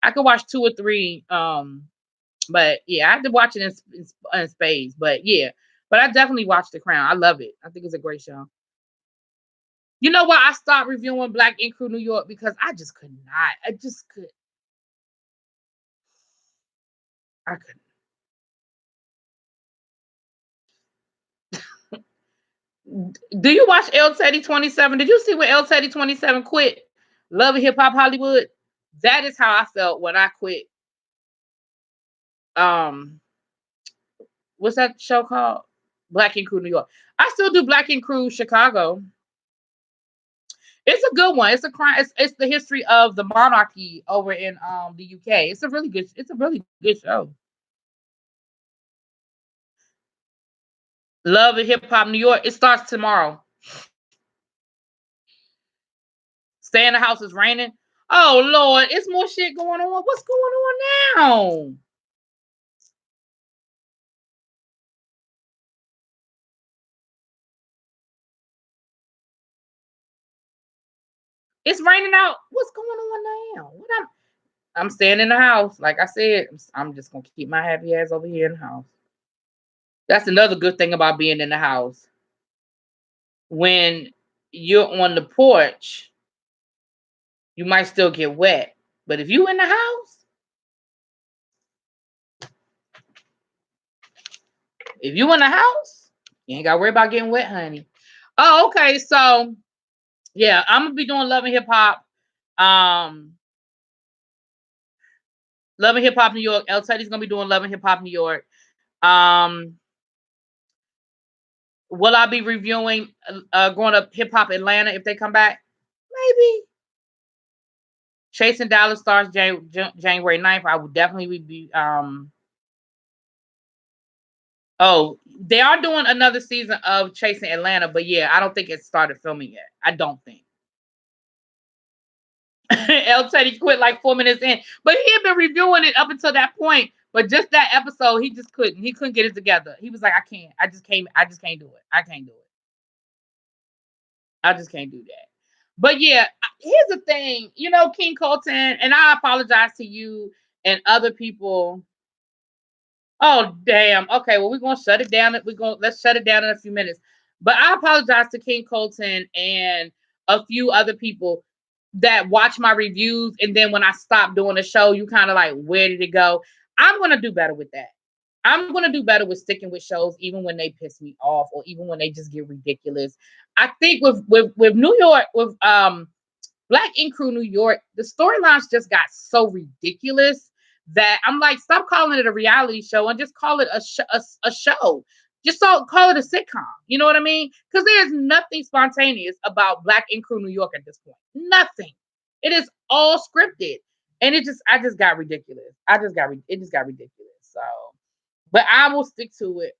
I can watch 2 or 3. But yeah, I have to watch it in spades. But yeah, but I definitely watch The Crown. I love it. I think it's a great show. You know what? I stopped reviewing Black Ink Crew New York because I just could not. I just could. I couldn't. Do you watch El Teddy 27? Did you see when El Teddy 27 quit Love and Hip Hop Hollywood? That is how I felt when I quit. Um, what's that show called? Black Ink Crew New York. I still do Black Ink Crew Chicago. It's a good one. It's a crime. It's the history of the monarchy over in the UK. It's a really good show. Love and Hip Hop New York. It starts tomorrow. Stay in the house. Is raining. Oh Lord, it's more shit going on. What's going on now? It's raining out. What's going on now? I'm staying in the house. Like I said, I'm just gonna keep my happy ass over here in the house. That's another good thing about being in the house. When you're on the porch, you might still get wet. But if you in the house, if you in the house, you ain't gotta worry about getting wet, honey. Oh, okay. So yeah, I'm gonna be doing Love and Hip Hop. Um, Love and Hip Hop New York. El Teddy's gonna be doing Love and Hip Hop New York. Um, will I be reviewing Growing Up Hip Hop Atlanta if they come back? Maybe. Chasing Dallas starts January 9th. I will definitely be oh, they are doing another season of Chasing Atlanta, but yeah, I don't think it started filming yet. I don't think. El Teddy quit like 4 minutes in, but he had been reviewing it up until that point. But just that episode, he just couldn't. He couldn't get it together. He was like, I can't. I just can't. I just can't do it. I can't do it. I just can't do that. But yeah, here's the thing. You know, King Colton, and I apologize to you and other people. Oh damn. Okay, well we're gonna shut it down. Let's shut it down in a few minutes. But I apologize to King Colton and a few other people that watch my reviews, and then when I stop doing the show, you kind of like, where did it go? I'm gonna do better with that. I'm gonna do better with sticking with shows, even when they piss me off, or even when they just get ridiculous. I think with New York, with Black Ink Crew New York, the storylines just got so ridiculous that I'm like, stop calling it a reality show and just call it a show. Just call it a sitcom. You know what I mean? Because there's nothing spontaneous about Black Ink Crew New York at this point. Nothing. It is all scripted, and I just got ridiculous. It just got ridiculous. So, but I will stick to it.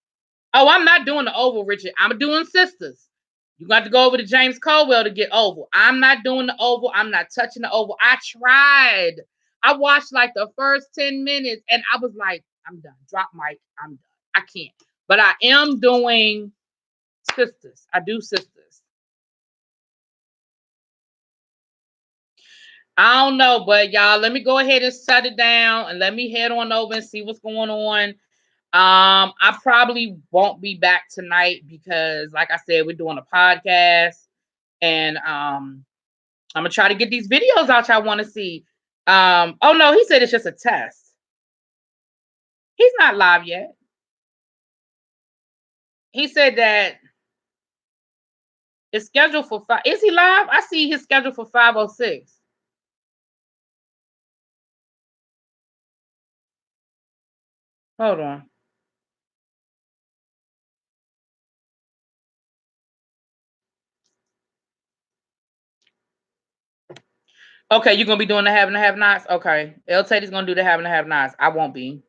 Oh, I'm not doing the Oval, Richard. I'm doing Sisters. You got to go over to James Caldwell to get Oval. I'm not doing the Oval. I'm not touching the Oval. I tried. I watched like the first 10 minutes and I was like, I'm done. Drop mic. I'm done. I can't. But I am doing Sisters. I do Sisters. I don't know, but y'all, let me go ahead and shut it down and let me head on over and see what's going on. I probably won't be back tonight because, like I said, we're doing a podcast, and I'm gonna try to get these videos out y'all want to see. Oh no, he said it's just a test. He's not live yet. He said that it's scheduled for 5. Is he live? I see his schedule for 5:06. Hold on. Okay, you're gonna be doing the have and the have nots. Okay, El Teddy's gonna do the have and the have nots. I won't be.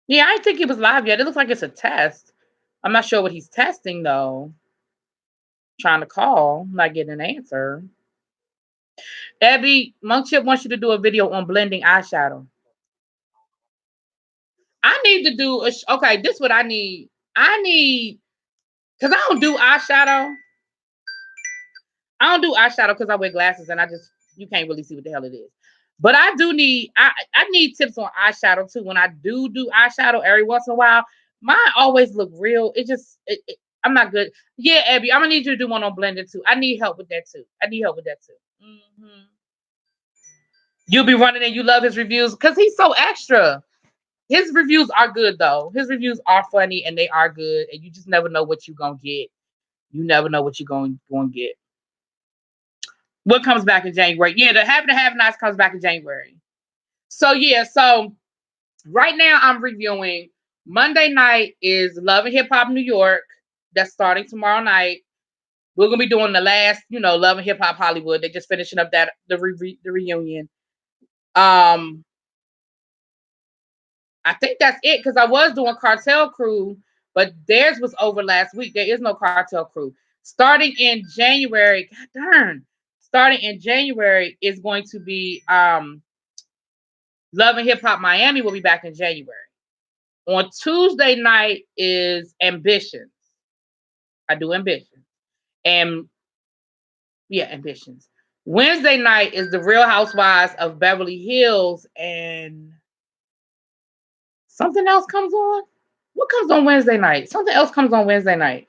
Yeah, I didn't think he was live yet. It looks like it's a test. I'm not sure what he's testing though. Trying to call, not getting an answer. Abby, Monk Chip wants you to do a video on blending eyeshadow. I need to do okay. This is what I need. I need because I don't do eyeshadow. I don't do eyeshadow because I wear glasses and you can't really see what the hell it is. But I do need I need tips on eyeshadow too. When I do eyeshadow every once in a while, mine always look real. I'm not good. Yeah, Abby, I'm gonna need you to do one on blending too. I need help with that too. Mm-hmm. You'll be running and you love his reviews because he's so extra. His reviews are good though. His reviews are funny and they are good, and you just never know what you're gonna get. You never know what you're going to get. What comes back in January? Yeah, the have and the have nots comes back in January. So yeah, so right now I'm reviewing. Monday night is Love and Hip Hop New York. That's starting tomorrow night. We're gonna be doing the last, Love and Hip Hop Hollywood. They're just finishing up the reunion. I think that's it because I was doing Cartel Crew, but theirs was over last week. There is no Cartel Crew. Starting in January, god darn, starting in January is going to be Love and Hip Hop Miami will be back in January. On Tuesday night is Ambitions. I do Ambitions. And yeah, Ambitions. Wednesday night is The Real Housewives of Beverly Hills, and something else comes on. What comes on Wednesday night? Something else comes on Wednesday night.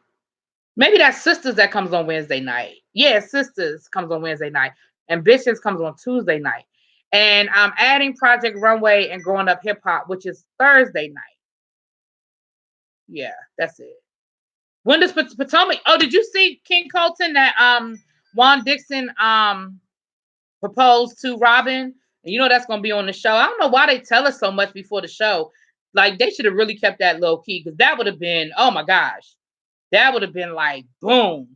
Maybe that's Sisters that comes on Wednesday night. Yeah, Sisters comes on Wednesday night. Ambitions comes on Tuesday night. And I'm adding Project Runway and Growing Up Hip Hop, which is Thursday night. Yeah, that's it. When does Potomac? Oh, did you see King Colton that Juan Dixon proposed to Robin? And you know that's gonna be on the show. I don't know why they tell us so much before the show. Like they should have really kept that low key because that would have been, oh my gosh, that would have been like boom.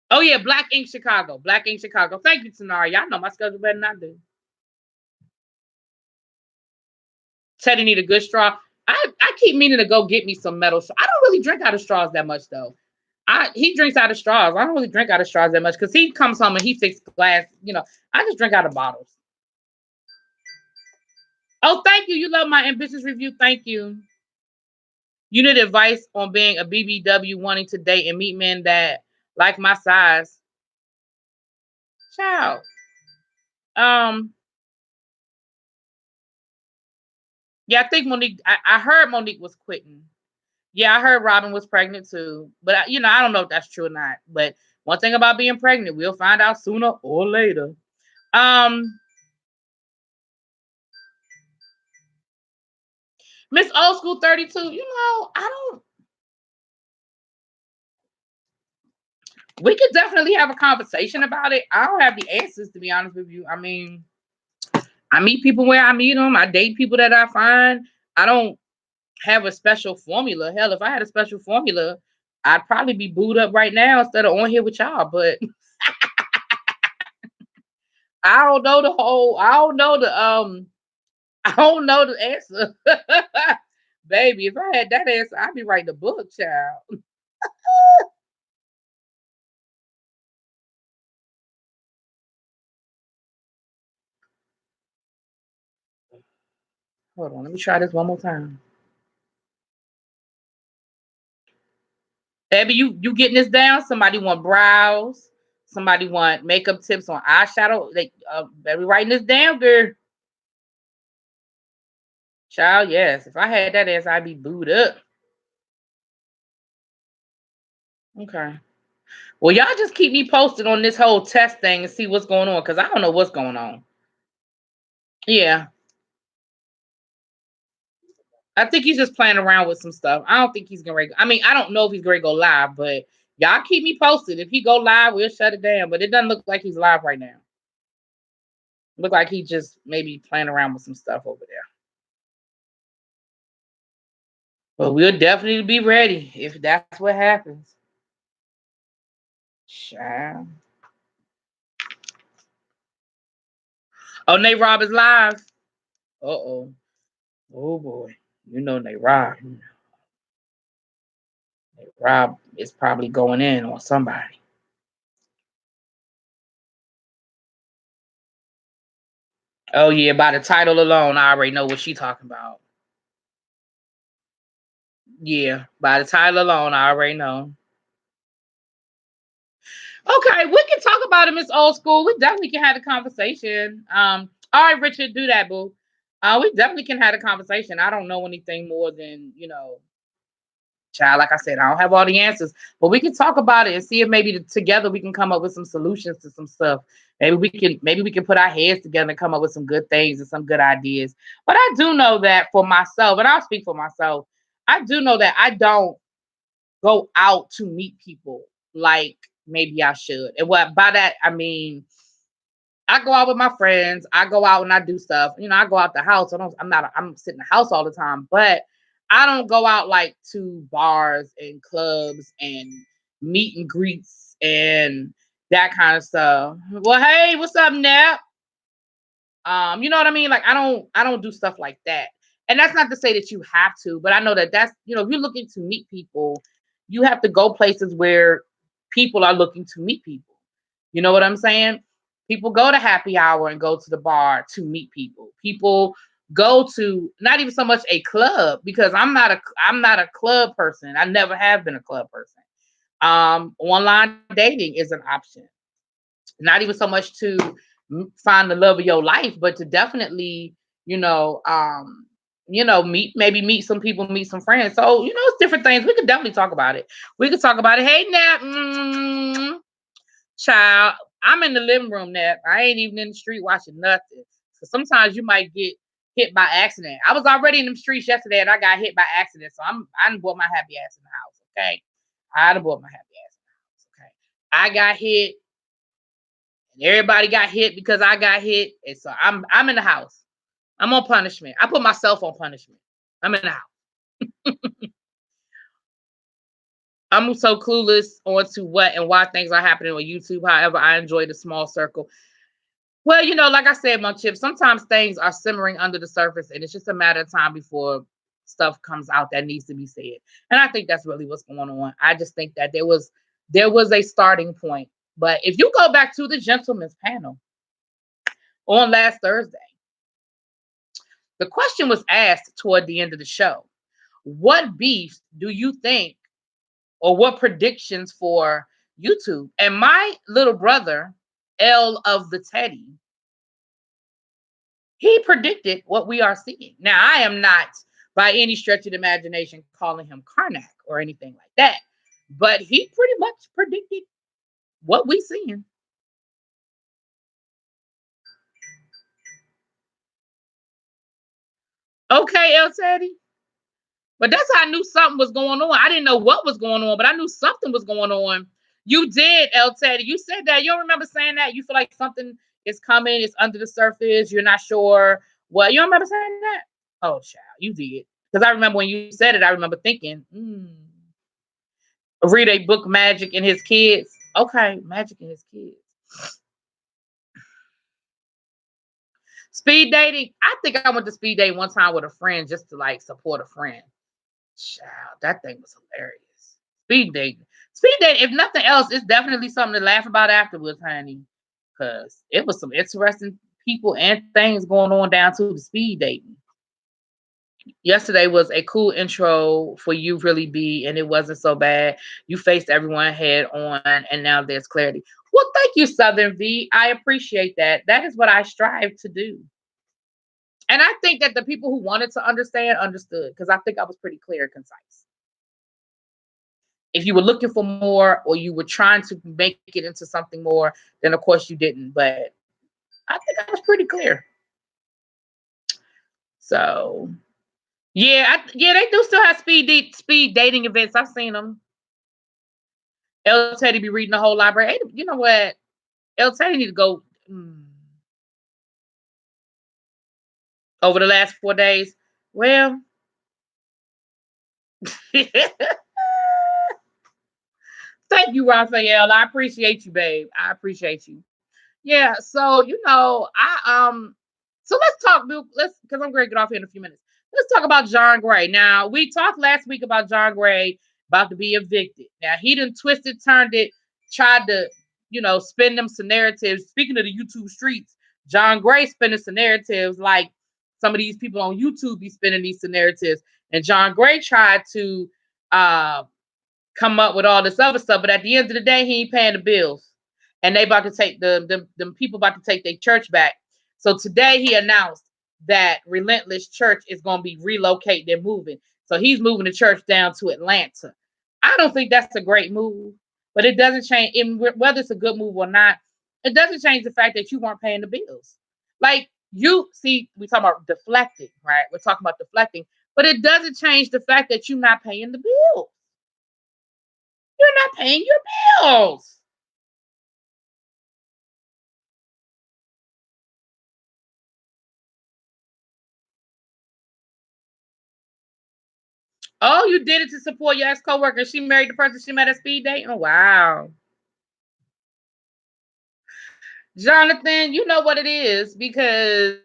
Oh yeah, Black Ink Chicago. Black Ink Chicago. Thank you, Tanara. Y'all know my schedule better than I do. Teddy need a good straw. I keep meaning to go get me some metal. I don't really drink out of straws that much though. He drinks out of straws. I don't really drink out of straws that much because he comes home and he fixes glass. I just drink out of bottles. Oh, thank you. You love my ambitious review. Thank you. You need advice on being a BBW, wanting to date and meet men that like my size. Child. Um. Yeah, I think Monique. I heard Monique was quitting. Yeah, I heard Robin was pregnant too, but I don't know if that's true or not. But one thing about being pregnant, we'll find out sooner or later. Um, Miss Old School 32. I don't. We could definitely have a conversation about it. I don't have the answers to be honest with you. I mean, I meet people where I meet them. I date people that I find. I don't have a special formula. Hell, if I had a special formula, I'd probably be booed up right now instead of on here with y'all. But I don't know the whole. I don't know the I don't know the answer. Baby, if I had that answer, I'd be writing a book, child. Hold on, let me try this one more time. Baby, you getting this down? Somebody want brows. Somebody want makeup tips on eyeshadow. Baby, writing this down, girl. Child, yes. If I had that answer, I'd be booed up. Okay. Well, y'all just keep me posted on this whole test thing and see what's going on, because I don't know what's going on. Yeah. I think he's just playing around with some stuff. I don't think he's gonna. I mean, I don't know if he's gonna go live, but y'all keep me posted. If he go live, we'll shut it down. But it doesn't look like he's live right now. Look like he just maybe playing around with some stuff over there. But we'll definitely be ready if that's what happens. Child. Oh, Nate Rob is live. Uh-oh. Oh boy. Nate Rob. Nate Rob is probably going in on somebody. Oh yeah, by the title alone, I already know what she talking about. Yeah, by the title alone, I already know. Okay, we can talk about him. It's old school. We definitely can have a conversation. All right, Richard, do that, boo. We definitely can have a conversation. I don't know anything more than child. Like I said, I don't have all the answers, but we can talk about it and see if maybe together we can come up with some solutions to some stuff. Maybe we can put our heads together and come up with some good things and some good ideas. But I do know that for myself, and I'll speak for myself. I do know that I don't go out to meet people like maybe I should. And what by that I mean, I go out with my friends. I go out and I do stuff. I go out the house. I'm sitting in the house all the time, but I don't go out like to bars and clubs and meet and greets and that kind of stuff. Well, hey, what's up, Nap? You know what I mean? Like I don't do stuff like that. And that's not to say that you have to, but I know that that's if you're looking to meet people, you have to go places where people are looking to meet people. You know what I'm saying? People go to happy hour and go to the bar to meet people. People go to not even so much a club because I'm not a club person. I never have been a club person. Online dating is an option. Not even so much to find the love of your life, but to definitely, meet some people, meet some friends. So, it's different things. We could definitely talk about it. We could talk about it. Hey, Nap, child, I'm in the living room, Nap. I ain't even in the street watching nothing. So sometimes you might get hit by accident. I was already in the streets yesterday and I got hit by accident. So I done brought my happy ass in the house. Okay. I done brought my happy ass in the house. Okay. I got hit and everybody got hit because I got hit. And so I'm in the house. I'm on punishment. I put myself on punishment. I'm in the house. I'm so clueless on to what and why things are happening on YouTube. However, I enjoy the small circle. Well, like I said, my chip, sometimes things are simmering under the surface, and it's just a matter of time before stuff comes out that needs to be said. And I think that's really what's going on. I just think that there was a starting point. But if you go back to the gentleman's panel on last Thursday, the question was asked toward the end of the show. What beefs do you think, or what predictions for YouTube? And my little brother, L of the Teddy, he predicted what we are seeing. Now, I am not by any stretch of the imagination calling him Karnak or anything like that, but he pretty much predicted what we seeing. Okay, El Teddy. But that's how I knew something was going on. I didn't know what was going on, but I knew something was going on. You did, El Teddy. You said that. You don't remember saying that? You feel like something is coming, it's under the surface, you're not sure. What? You don't remember saying that? Oh, child, you did. Because I remember when you said it, I remember thinking, read a book, Magic and His Kids. Okay, Magic and His Kids. Speed dating. I think I went to speed date one time with a friend just to like support a friend. Child, that thing was hilarious. Speed dating. Speed dating, if nothing else, it's definitely something to laugh about afterwards, honey. Because it was some interesting people and things going on down to the speed dating. Yesterday was a cool intro for you, really be, and it wasn't so bad. You faced everyone head on, and now there's clarity. Well, thank you, Southern V. I appreciate that. That is what I strive to do. And I think that the people who wanted to understand understood, because I think I was pretty clear and concise. If you were looking for more or you were trying to make it into something more, then of course you didn't. But I think I was pretty clear. So yeah, yeah, they do still have speed dating events. I've seen them. El Teddy be reading the whole library. Hey, you know what? El Teddy need to go over the last 4 days. Well, thank you, Raphael. I appreciate you, babe. I appreciate you. Yeah, so so let's talk, Duke. Let's because I'm gonna get off here in a few minutes. Let's talk about John Gray. Now, we talked last week about John Gray about to be evicted. Now he done twisted, turned it, tried to, spin them some narratives. Speaking of the YouTube streets, John Gray spinning some narratives like some of these people on YouTube be spinning these narratives. And John Gray tried to uh come up with all this other stuff, but at the end of the day, he ain't paying the bills. And they about to take the people about to take their church back. So today he announced that Relentless Church is going to be relocated and moving. So he's moving the church down to Atlanta. I don't think that's a great move, but it doesn't change whether it's a good move or not. It doesn't change the fact that you weren't paying the bills. Like you see, we talk about deflecting, right? We're talking about deflecting, but it doesn't change the fact that you're not paying the bills. You're not paying your bills. Oh, you did it to support your ex-coworker. She married the person she met at speed date? Oh, wow. Jonathan, you know what it is because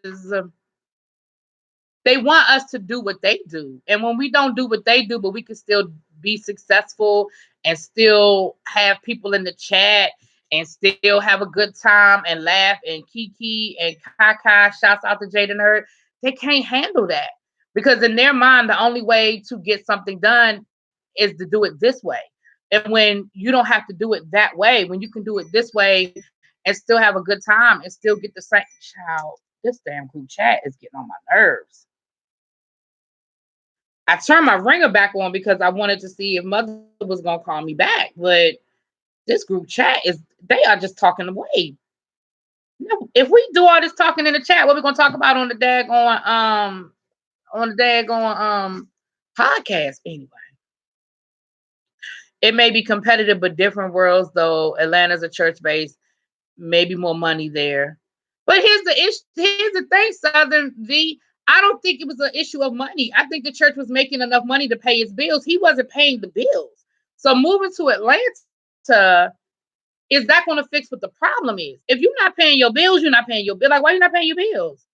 they want us to do what they do. And when we don't do what they do, but we can still be successful and still have people in the chat and still have a good time and laugh and kiki and kaka, shouts out to Jaden Hurd, they can't handle that. Because in their mind, the only way to get something done is to do it this way. And when you don't have to do it that way, when you can do it this way and still have a good time and still get the same child, this damn group chat is getting on my nerves. I turned my ringer back on because I wanted to see if Mother was gonna call me back, but this group chat they are just talking away. If we do all this talking in the chat, what we gonna talk about on the daggone podcast anyway? It may be competitive, but different worlds though. Atlanta's a church base, maybe more money there. But here's the issue. Here's the thing, Southern V. I don't think it was an issue of money. I think the church was making enough money to pay his bills. He wasn't paying the bills. So moving to Atlanta, is that going to fix what the problem is? If you're not paying your bills, you're not paying your bill. Like, why are you not paying your bills?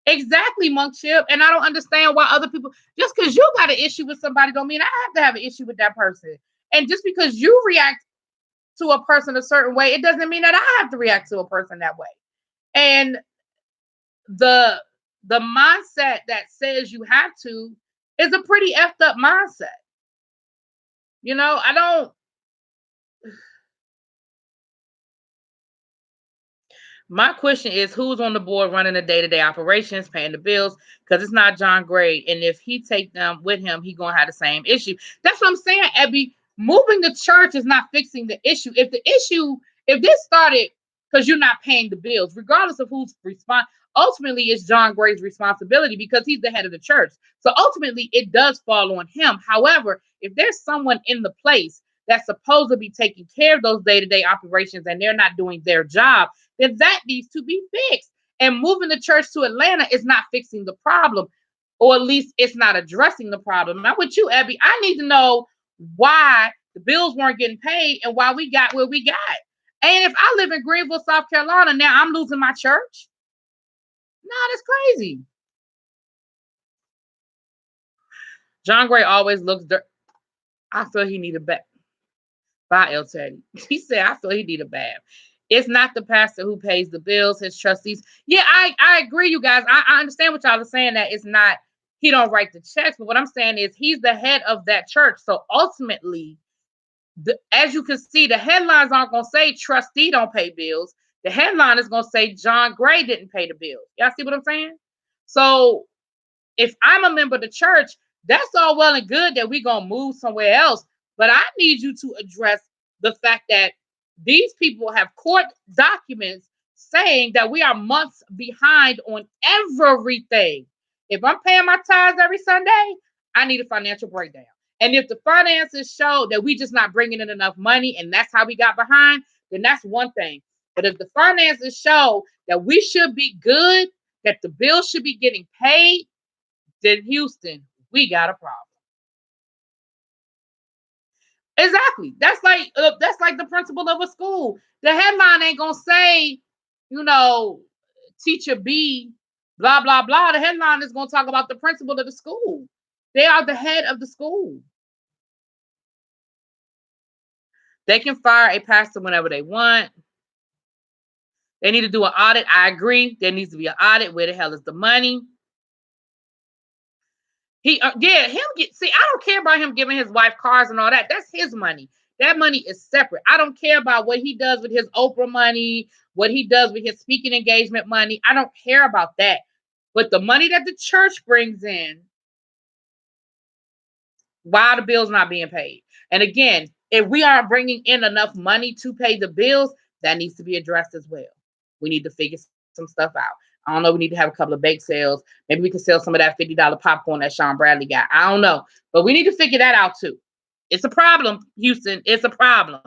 Exactly, Monk Chip. And I don't understand why other people, just because you got an issue with somebody, don't mean I have to have an issue with that person. And just because you react to a person a certain way, it doesn't mean that I have to react to a person that way. And the the mindset that says you have to is a pretty effed up mindset. I don't. My question is, who's on the board running the day-to-day operations, paying the bills? Because it's not John Gray, and if he take them with him, he gonna have the same issue. That's what I'm saying, Abby. Moving the church is not fixing the issue. If this started because you're not paying the bills, regardless of who's ultimately it's John Gray's responsibility because he's the head of the church. So ultimately, it does fall on him. However, if there's someone in the place that's supposed to be taking care of those day-to-day operations and they're not doing their job, then that needs to be fixed. And moving the church to Atlanta is not fixing the problem, or at least it's not addressing the problem. Now, with you, Abby, I need to know why the bills weren't getting paid and why we got where we got. And if I live in Greenville, South Carolina, now I'm losing my church. Nah, that's crazy. John Gray always looks dirt. I feel he need a bath. Bye, El Teddy. He said, I feel he need a bath. It's not the pastor who pays the bills, his trustees. Yeah, I agree, you guys. I understand what y'all are saying, that it's not, he don't write the checks, but what I'm saying is he's the head of that church. So ultimately, as you can see, the headlines aren't going to say trustee don't pay bills. The headline is going to say John Gray didn't pay the bills. Y'all see what I'm saying? So if I'm a member of the church, that's all well and good that we're going to move somewhere else. But I need you to address the fact that these people have court documents saying that we are months behind on everything. If I'm paying my tithes every Sunday, I need a financial breakdown. And if the finances show that we just not bringing in enough money and that's how we got behind, then that's one thing. But if the finances show that we should be good, that the bills should be getting paid, then Houston, we got a problem. Exactly. That's like the principal of a school. The headline ain't gonna say, you know, teacher B, blah blah blah. The headline is gonna talk about the principal of the school. They are the head of the school. They can fire a pastor whenever they want. They need to do an audit. I agree. There needs to be an audit. Where the hell is the money? See, I don't care about him giving his wife cars and all that. That's his money. That money is separate. I don't care about what he does with his Oprah money, what he does with his speaking engagement money. I don't care about that. But the money that the church brings in, why are the bills not being paid? And again, if we aren't bringing in enough money to pay the bills, that needs to be addressed as well. We need to figure some stuff out. I don't know. We need to have a couple of bake sales. Maybe we can sell some of that $50 popcorn that Sean Bradley got. I don't know. But we need to figure that out too. It's a problem, Houston. It's a problem.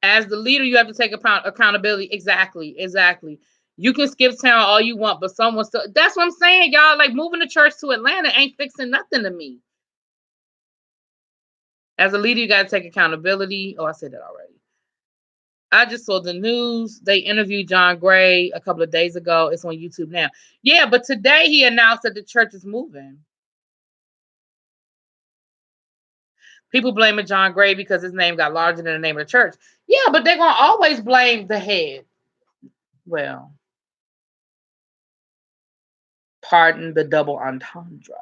As the leader, you have to take accountability. Exactly. Exactly. You can skip town all you want, but someone still. That's what I'm saying, y'all. Like moving the church to Atlanta ain't fixing nothing to me. As a leader, you got to take accountability. Oh, I said that already. I just saw the news. They interviewed John Gray a couple of days ago. It's on YouTube now. Yeah, but today he announced that the church is moving. People blaming John Gray because his name got larger than the name of the church. Yeah, but they're gonna always blame the head. Well, pardon the double entendre.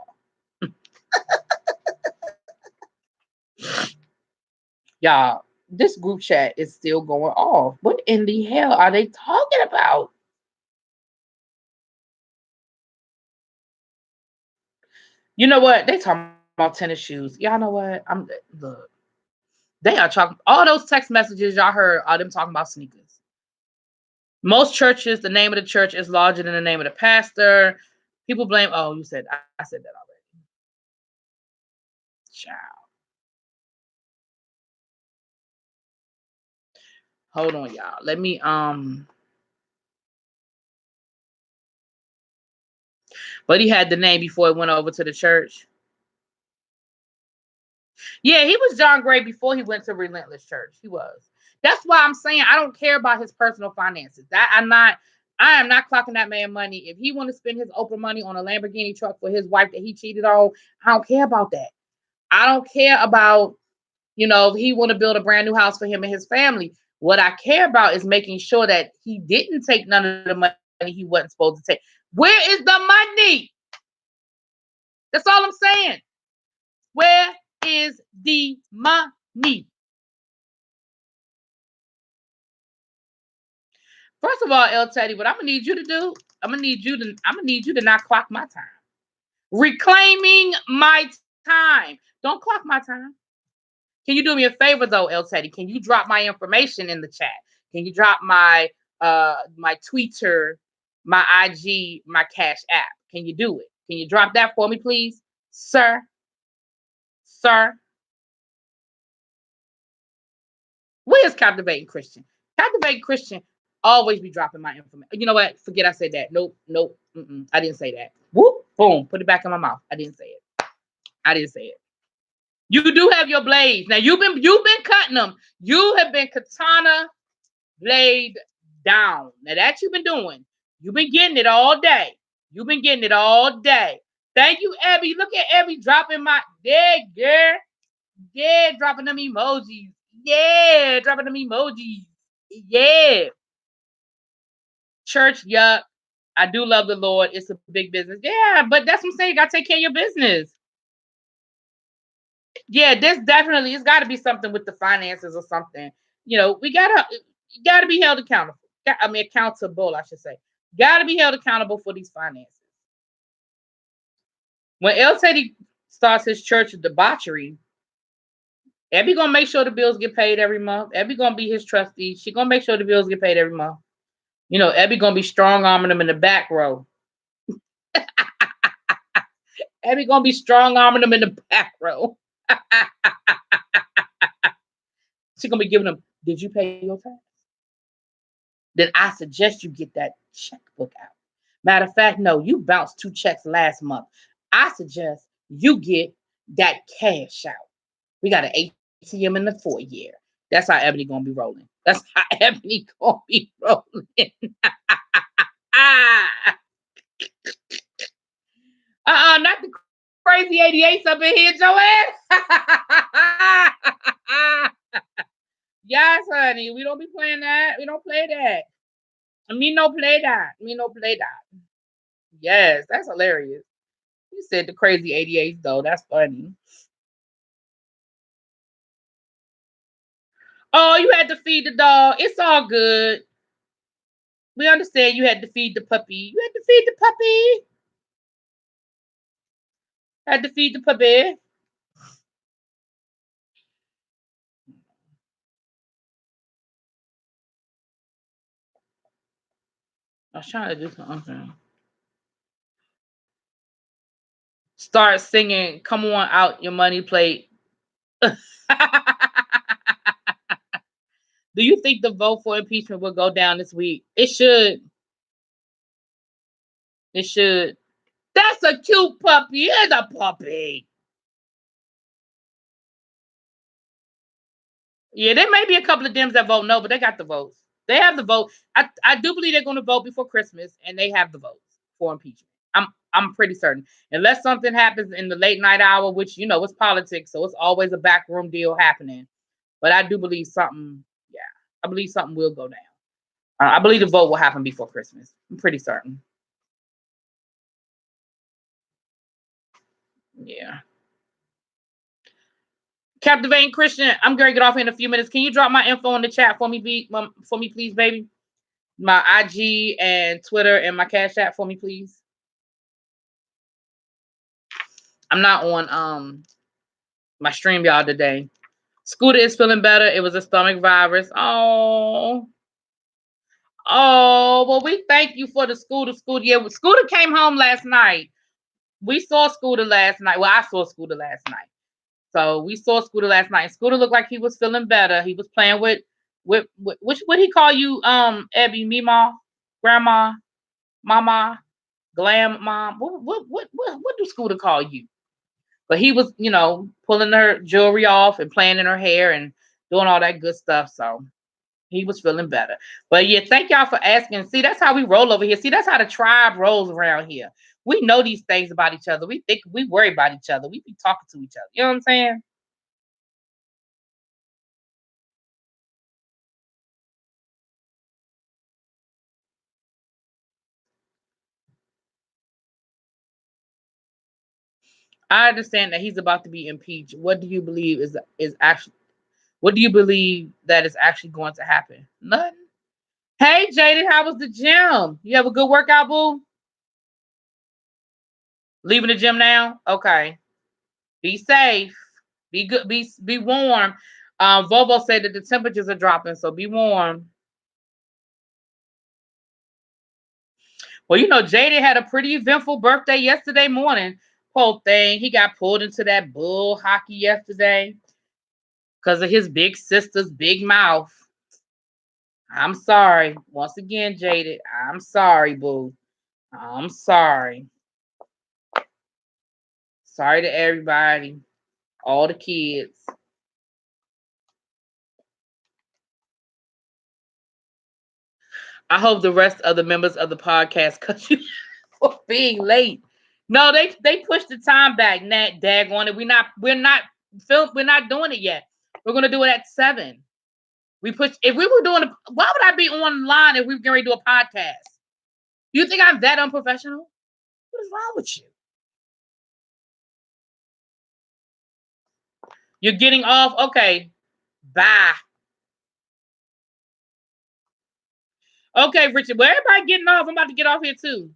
Y'all, this group chat is still going off. What in the hell are they talking about? You know what? They talking about tennis shoes. Y'all know what? Look. They are talking all those text messages y'all heard are them talking about sneakers. Most churches, the name of the church is larger than the name of the pastor. People blame, oh, you said I said that already. Child. Hold on, y'all. Let me but he had the name before it went over to the church. Yeah, he was John Gray before he went to Relentless Church. He was. That's why I'm saying I don't care about his personal finances. I am not clocking that man money. If he want to spend his Oprah money on a Lamborghini truck for his wife that he cheated on, I don't care about that. I don't care about, if he want to build a brand new house for him and his family. What I care about is making sure that he didn't take none of the money he wasn't supposed to take. Where is the money? That's all I'm saying. Where is the money? First of all, El Teddy, what I'm gonna need you to do, I'm gonna need you to not clock my time. Reclaiming my time. Don't clock my time. Can you do me a favor though, El Teddy? Can you drop my information in the chat? Can you drop my Twitter, my IG, my Cash App? Can you do it? Can you drop that for me, please? Sir? Sir? Where is Captivating Christian? Captivating Christian always be dropping my information. You know what? Forget I said that. Nope, nope. I didn't say that. Whoop, boom. Put it back in my mouth. I didn't say it. I didn't say it. You do have your blades. Now you've been cutting them. You have been katana blade down. Now that you've been doing. You've been getting it all day. You've been getting it all day. Thank you, Abby. Look at Abby dropping my girl. Yeah, dropping them emojis. Yeah, dropping them emojis. Yeah. Church, yup. I do love the Lord. It's a big business. Yeah, but that's what I'm saying. You gotta take care of your business. Yeah, this definitely it's gotta be something with the finances or something. We gotta be held accountable. Accountable, I should say. Gotta be held accountable for these finances. When El Teddy starts his church of debauchery, Abby gonna make sure the bills get paid every month. Abby gonna be his trustee. She gonna make sure the bills get paid every month. Abby gonna be strong arming them in the back row. Abby gonna be strong arming them in the back row. She gonna be giving them. Did you pay your tax? Then I suggest you get that checkbook out. Matter of fact, no, you bounced 2 checks last month. I suggest you get that cash out. We got an ATM in the foyer. That's how Ebony gonna be rolling. That's how Ebony gonna be rolling. Not the crazy 88s up in here, Joanne. Yes, honey. We don't be playing that. We don't play that. Me no play that. Me no play that. Yes, that's hilarious. You said the crazy 88s though. That's funny. Oh, you had to feed the dog. It's all good. We understand you had to feed the puppy. You had to feed the puppy. Had to feed the puppy. I was trying to do something. Start singing, come on out your money plate. Do you think the vote for impeachment will go down this week? It should. It should. That's a cute puppy. It's a puppy. Yeah, there may be a couple of Dems that vote no, but they got the votes. They have the vote. I do believe they're going to vote before Christmas, and they have the votes for impeachment. I'm pretty certain, unless something happens in the late night hour, which it's politics, so it's always a backroom deal happening. But I do believe something. Yeah, I believe something will go down. I believe the vote will happen before Christmas. I'm pretty certain. Yeah. Captivating Christian, I'm going to get off in a few minutes. Can you drop my info in the chat for me, please, baby? My IG and Twitter and my Cash App for me, please. I'm not on my StreamYard today. Scooter is feeling better. It was a stomach virus. Oh, well, we thank you for the Scooter. Yeah, Scooter came home last night. We saw Scooter last night. Well, I saw Scooter last night. So we saw Scooter last night. And Scooter looked like he was feeling better. He was playing with what he call you, Abby, Mima, Grandma, Mama, Glam Mom. What do Scooter call you? But he was, pulling her jewelry off and playing in her hair and doing all that good stuff. So he was feeling better. But yeah, thank y'all for asking. See, that's how we roll over here. See, that's how the tribe rolls around here. We know these things about each other. We think we worry about each other. We be talking to each other. You know what I'm saying? I understand that he's about to be impeached. What do you believe is actually what do you believe that is actually going to happen? Nothing. Hey Jaden, how was the gym? You have a good workout, boo? Leaving the gym now? Okay. Be safe. Be good. Be warm. Volvo said that the temperatures are dropping, so be warm. Well, Jaden had a pretty eventful birthday yesterday morning. Poor thing. He got pulled into that bull hockey yesterday because of his big sister's big mouth. I'm sorry. Once again, Jaded. I'm sorry, boo. I'm sorry. Sorry to everybody, all the kids. I hope the rest of the members of the podcast cut you for being late. No, they pushed the time back. Nat dag on it. We're not doing it yet. We're gonna do it at 7. We push if we were doing why would I be online if we were going to do a podcast? You think I'm that unprofessional? What is wrong with you? You're getting off? Okay. Bye. Okay, Richard. Well, everybody getting off. I'm about to get off here too.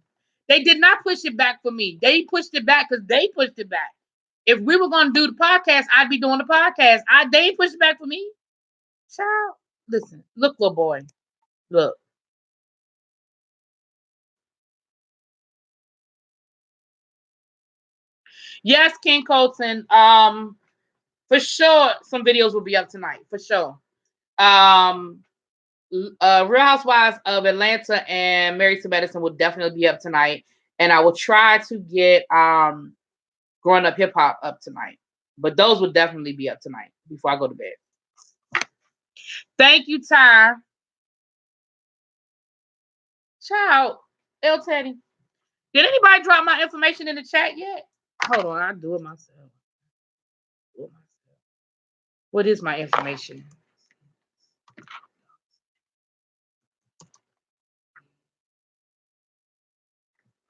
They did not push it back for me. They pushed it back because they pushed it back. If we were going to do the podcast, I'd be doing the podcast. They pushed it back for me. Child, listen. Look, little boy. Look. Yes, King Colton. For sure, some videos will be up tonight. For sure. Um, Real Housewives of Atlanta and Married to Medicine will definitely be up tonight, and I will try to get Growing Up Hip Hop up tonight. But those will definitely be up tonight before I go to bed. Thank you, Ty. Child, El Teddy. Did anybody drop my information in the chat yet? Hold on, I'll do it myself. What is my information?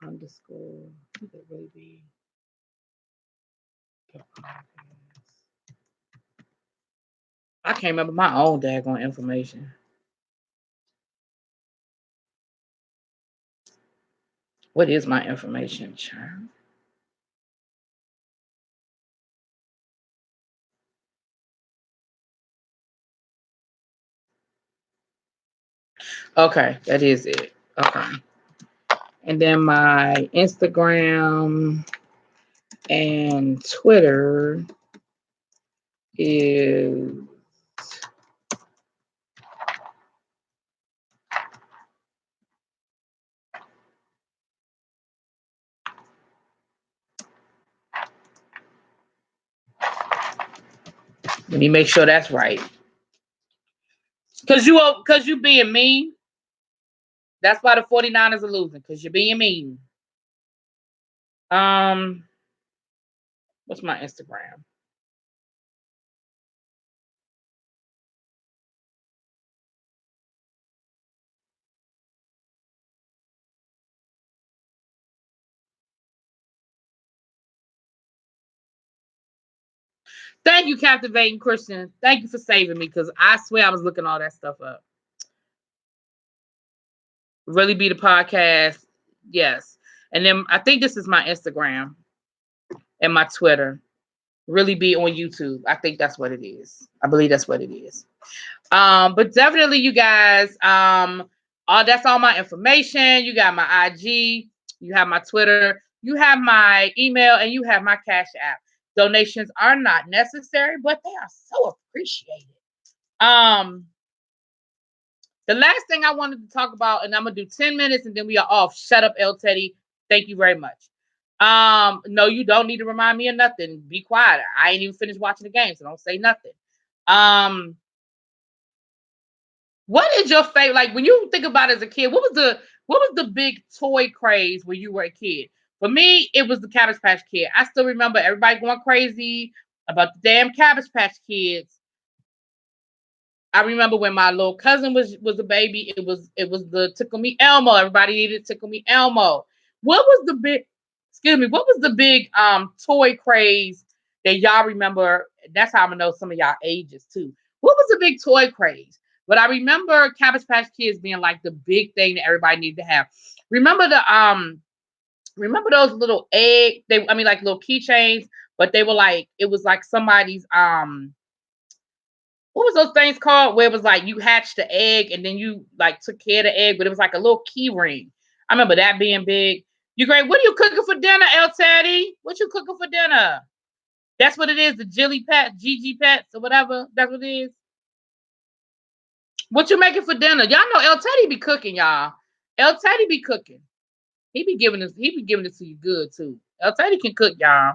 Underscore. Could that really be? I can't remember my own daggone information. What is my information, child? Okay, that is it. Okay. And then my Instagram and Twitter is let me make sure that's right. Cause you being mean. That's why the 49ers are losing, because you're being mean. What's my Instagram? Thank you, Captivating Christian. Thank you for saving me, because I swear I was looking all that stuff up. Really Be the Podcast. Yes. And then I think this is my Instagram and my Twitter. Really Be on YouTube. I think that's what it is. I believe that's what it is. But definitely, you guys, that's all my information. You got my IG, you have my Twitter, you have my email, and you have my Cash App. Donations are not necessary, but they are so appreciated. The last thing I wanted to talk about, and I'm gonna do 10 minutes and then we are off. Shut up, El Teddy. Thank you very much. No, you don't need to remind me of nothing. Be quiet. I ain't even finished watching the game, so don't say nothing. Um, what is your favorite? Like when you think about it as a kid, what was the big toy craze when you were a kid? For me, it was the Cabbage Patch Kid. I still remember everybody going crazy about the damn Cabbage Patch Kids. I remember when my little cousin was a baby, it was the Tickle Me Elmo. Everybody needed Tickle Me Elmo. What was the big excuse me, what was the big toy craze that y'all remember? That's how I'm gonna know some of y'all ages too. What was the big toy craze? But I remember Cabbage Patch Kids being like the big thing that everybody needed to have. Remember the remember those little egg they I mean like little keychains, but they were like it was like somebody's what was those things called where it was like you hatched the egg and then you like took care of the egg, but it was like a little key ring. I remember that being big. You great. What are you cooking for dinner, El Teddy? What you cooking for dinner? That's what it is, the Jilly Pet, GG Pets, or whatever. That's what it is. What you making for dinner? Y'all know El Teddy be cooking, y'all. El Teddy be cooking. He be giving it to you good too. El Teddy can cook, y'all.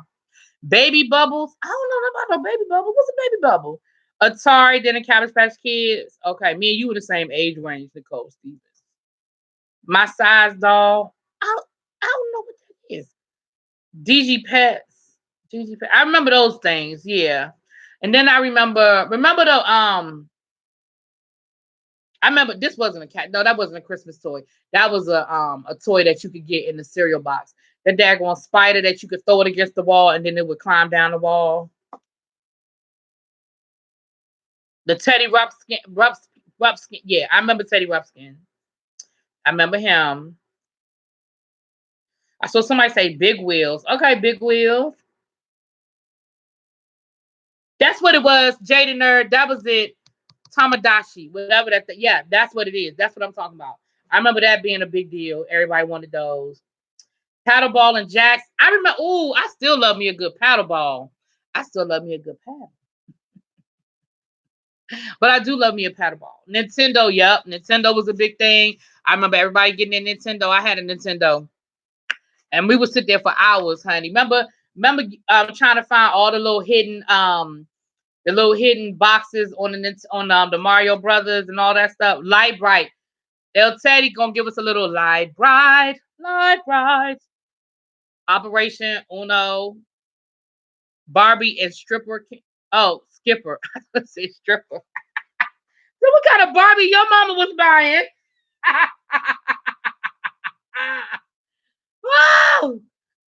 Baby bubbles. I don't know about no baby bubble. What's a baby bubble? Atari, then the Cabbage Patch Kids. Okay, me and you were the same age range, Nicole Stevens. My size doll. I don't know what that is. DG Pets. DG Pets. I remember those things, yeah. And then I remember I remember this wasn't a cat. No, that wasn't a Christmas toy. That was a toy that you could get in the cereal box. The daggone spider that you could throw it against the wall and then it would climb down the wall. The Teddy Ruxpin. Yeah, I remember Teddy Ruxpin. I remember him. I saw somebody say Big Wheels. Okay, Big Wheels. That's what it was. Jaden Nerd. That was it. Tamagotchi, whatever that. Yeah, that's what it is. That's what I'm talking about. I remember that being a big deal. Everybody wanted those. Paddleball and jacks. I remember. Ooh, I still love me a good paddleball. I still love me a good paddle. But I do love me a paddleball. Nintendo. Yep, Nintendo was a big thing. I remember everybody getting a Nintendo. I had a Nintendo. And we would sit there for hours, honey. Remember, trying to find all the little hidden boxes on the Mario Brothers and all that stuff. Light bright. El Teddy gonna give us a little light bright. Operation Uno, Barbie and stripper. Oh, Skipper. I was gonna say stripper. So what kind of Barbie your mama was buying? Wow!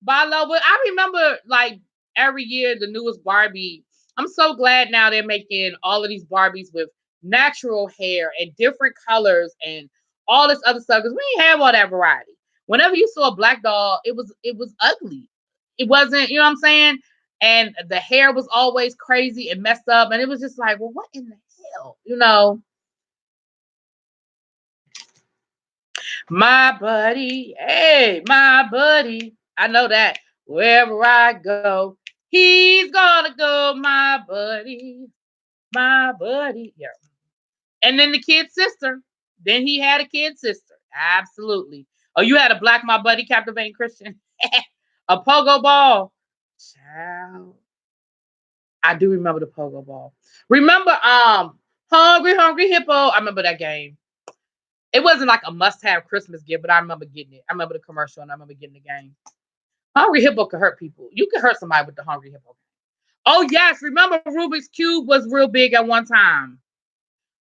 Barlow, but I remember like every year the newest Barbie. I'm so glad now they're making all of these Barbies with natural hair and different colors and all this other stuff because we ain't have all that variety. Whenever you saw a black doll, it was ugly. It wasn't, you know what I'm saying? And the hair was always crazy and messed up, and it was just like, well, what in the hell, you know? My buddy, hey, my buddy. I know that. Wherever I go, he's gonna go, my buddy, my buddy. Yeah. And then the kid's sister. Then he had a kid sister. Absolutely. Oh, you had a black my buddy captivating Christian. A pogo ball. Child. I do remember the pogo ball. Remember Hungry Hungry Hippo. I remember that game. It wasn't like a must-have Christmas gift, but I remember getting it. I remember the commercial and I remember getting the game. Hungry Hippo could hurt people. You could hurt somebody with the Hungry Hippo. Oh yes, remember Rubik's Cube was real big at one time.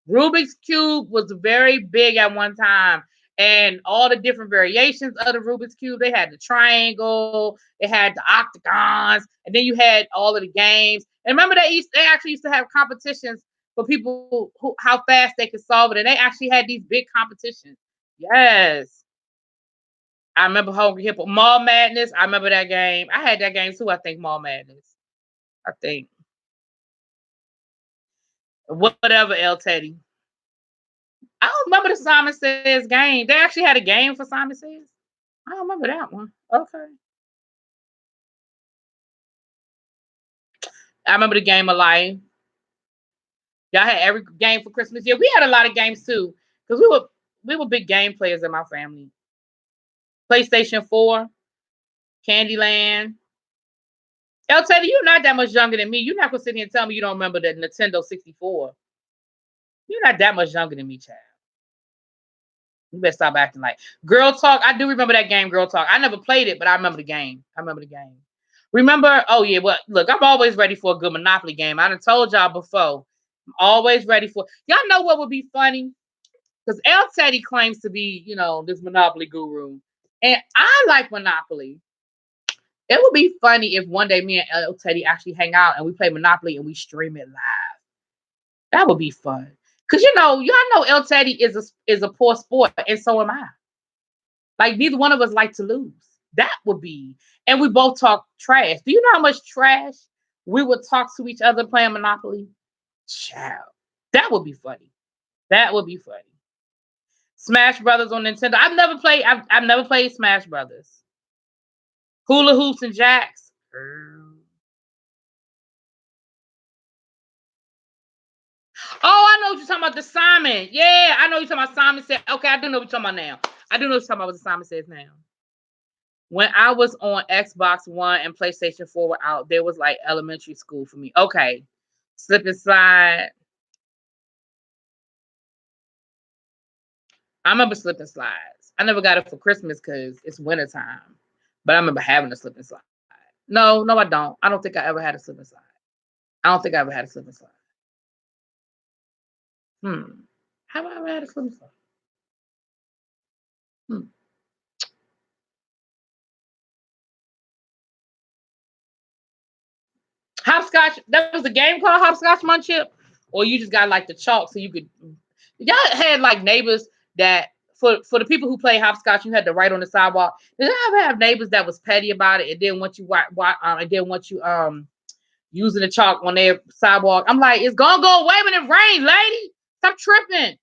Rubik's Cube was very big at one time. And all the different variations of the Rubik's Cube, they had the triangle, they had the octagons, and then you had all of the games. And remember they actually used to have competitions for people who how fast they could solve it. And they actually had these big competitions. Yes. I remember Hungry Hippo. Mall Madness. I remember that game. I had that game too, I think, Mall Madness. I think. Whatever, El Teddy. I don't remember the Simon Says game. They actually had a game for Simon Says. I don't remember that one. Okay. I remember the Game of Life. Y'all had every game for Christmas. Yeah, we had a lot of games too. Because we were big game players in my family. PlayStation 4. Candyland. El Teddy, you're not that much younger than me. You're not gonna sit here and tell me you don't remember the Nintendo 64. You're not that much younger than me, child. You better stop acting like Girl Talk. I do remember that game, Girl Talk. I never played it, but I remember the game. I remember the game. Remember? Oh yeah. Well, look, I'm always ready for a good Monopoly game. I done told y'all before. I'm always ready for. Y'all know what would be funny? Because El Teddy claims to be, this Monopoly guru, and I like Monopoly. It would be funny if one day me and El Teddy actually hang out and we play Monopoly and we stream it live. That would be fun. Cause y'all know El Teddy is a poor sport, and so am I. Like neither one of us like to lose. That would be, and we both talk trash. Do you know how much trash we would talk to each other playing Monopoly? Child, that would be funny. That would be funny. Smash Brothers on Nintendo. I've never played Smash Brothers. Hula hoops and jacks. Oh, I know what you're talking about. The Simon. Yeah, I know you're talking about Simon said. Okay, I do know what you're talking about now. I do know what you're talking about what the Simon says now. When I was on Xbox One and PlayStation 4 were out, there was like elementary school for me. Okay. Slip and slide. I remember slip and slides. I never got it for Christmas because it's wintertime. But I remember having a slip and slide. No, I don't. I don't think I ever had a slip and slide. I don't think I ever had a slip and slide. Have I ever had a slip and slide? Hmm. Hopscotch. That was a game called Hopscotch Munchip, or you just got like the chalk so you could. Y'all had like neighbors that for the people who play hopscotch, you had to write on the sidewalk. Did I ever have neighbors that was petty about it and didn't want you and didn't want you using the chalk on their sidewalk? I'm like, it's gonna go away when it rains, lady. Stop tripping.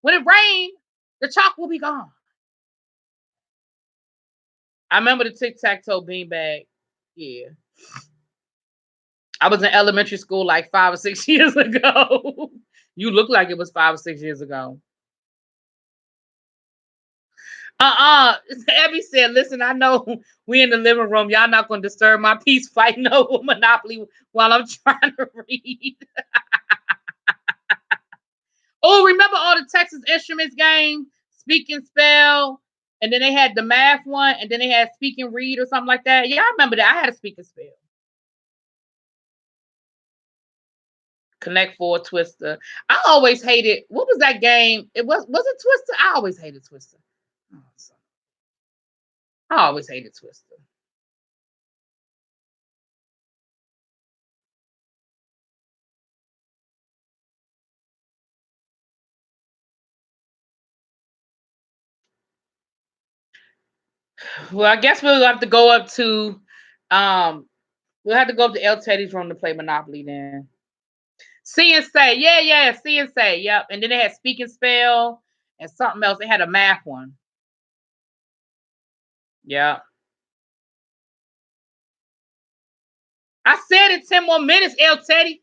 When it rains, the chalk will be gone. I remember the tic tac toe beanbag. Yeah. I was in elementary school like 5 or 6 years ago. You look like it was 5 or 6 years ago. Abby said, listen, I know we in the living room. Y'all not gonna disturb my peace fighting over Monopoly while I'm trying to read. Oh, remember all the Texas Instruments game? Speak and spell. And then they had the math one, and then they had speak and read or something like that. Yeah, I remember that. I had a speak and spell. Connect Four, Twister. I always hated. What was that game? Was it Twister? I always hated Twister. Oh, I always hated Twister. Well, I guess we'll have to go up to um we'll have to go up to El Teddy's room to play Monopoly then. See and say. Yeah, see and say. Yep. And then they had speak and spell and something else. They had a math one. Yeah. I said it 10 more minutes, El Teddy.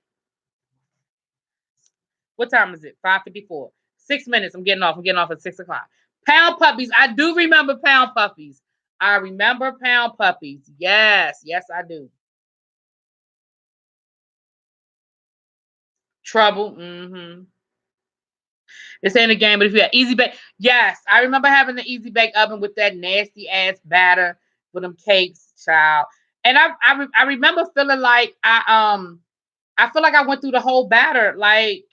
What time is it? 5:54. 6 minutes. I'm getting off. I'm getting off at 6 o'clock. Pound puppies. I do remember pound puppies. I remember pound puppies. Yes, I do. Trouble. This ain't a game, but if you had easy bake, yes, I remember having the easy bake oven with that nasty ass batter for them cakes, child. And I remember feeling like I feel like I went through the whole batter like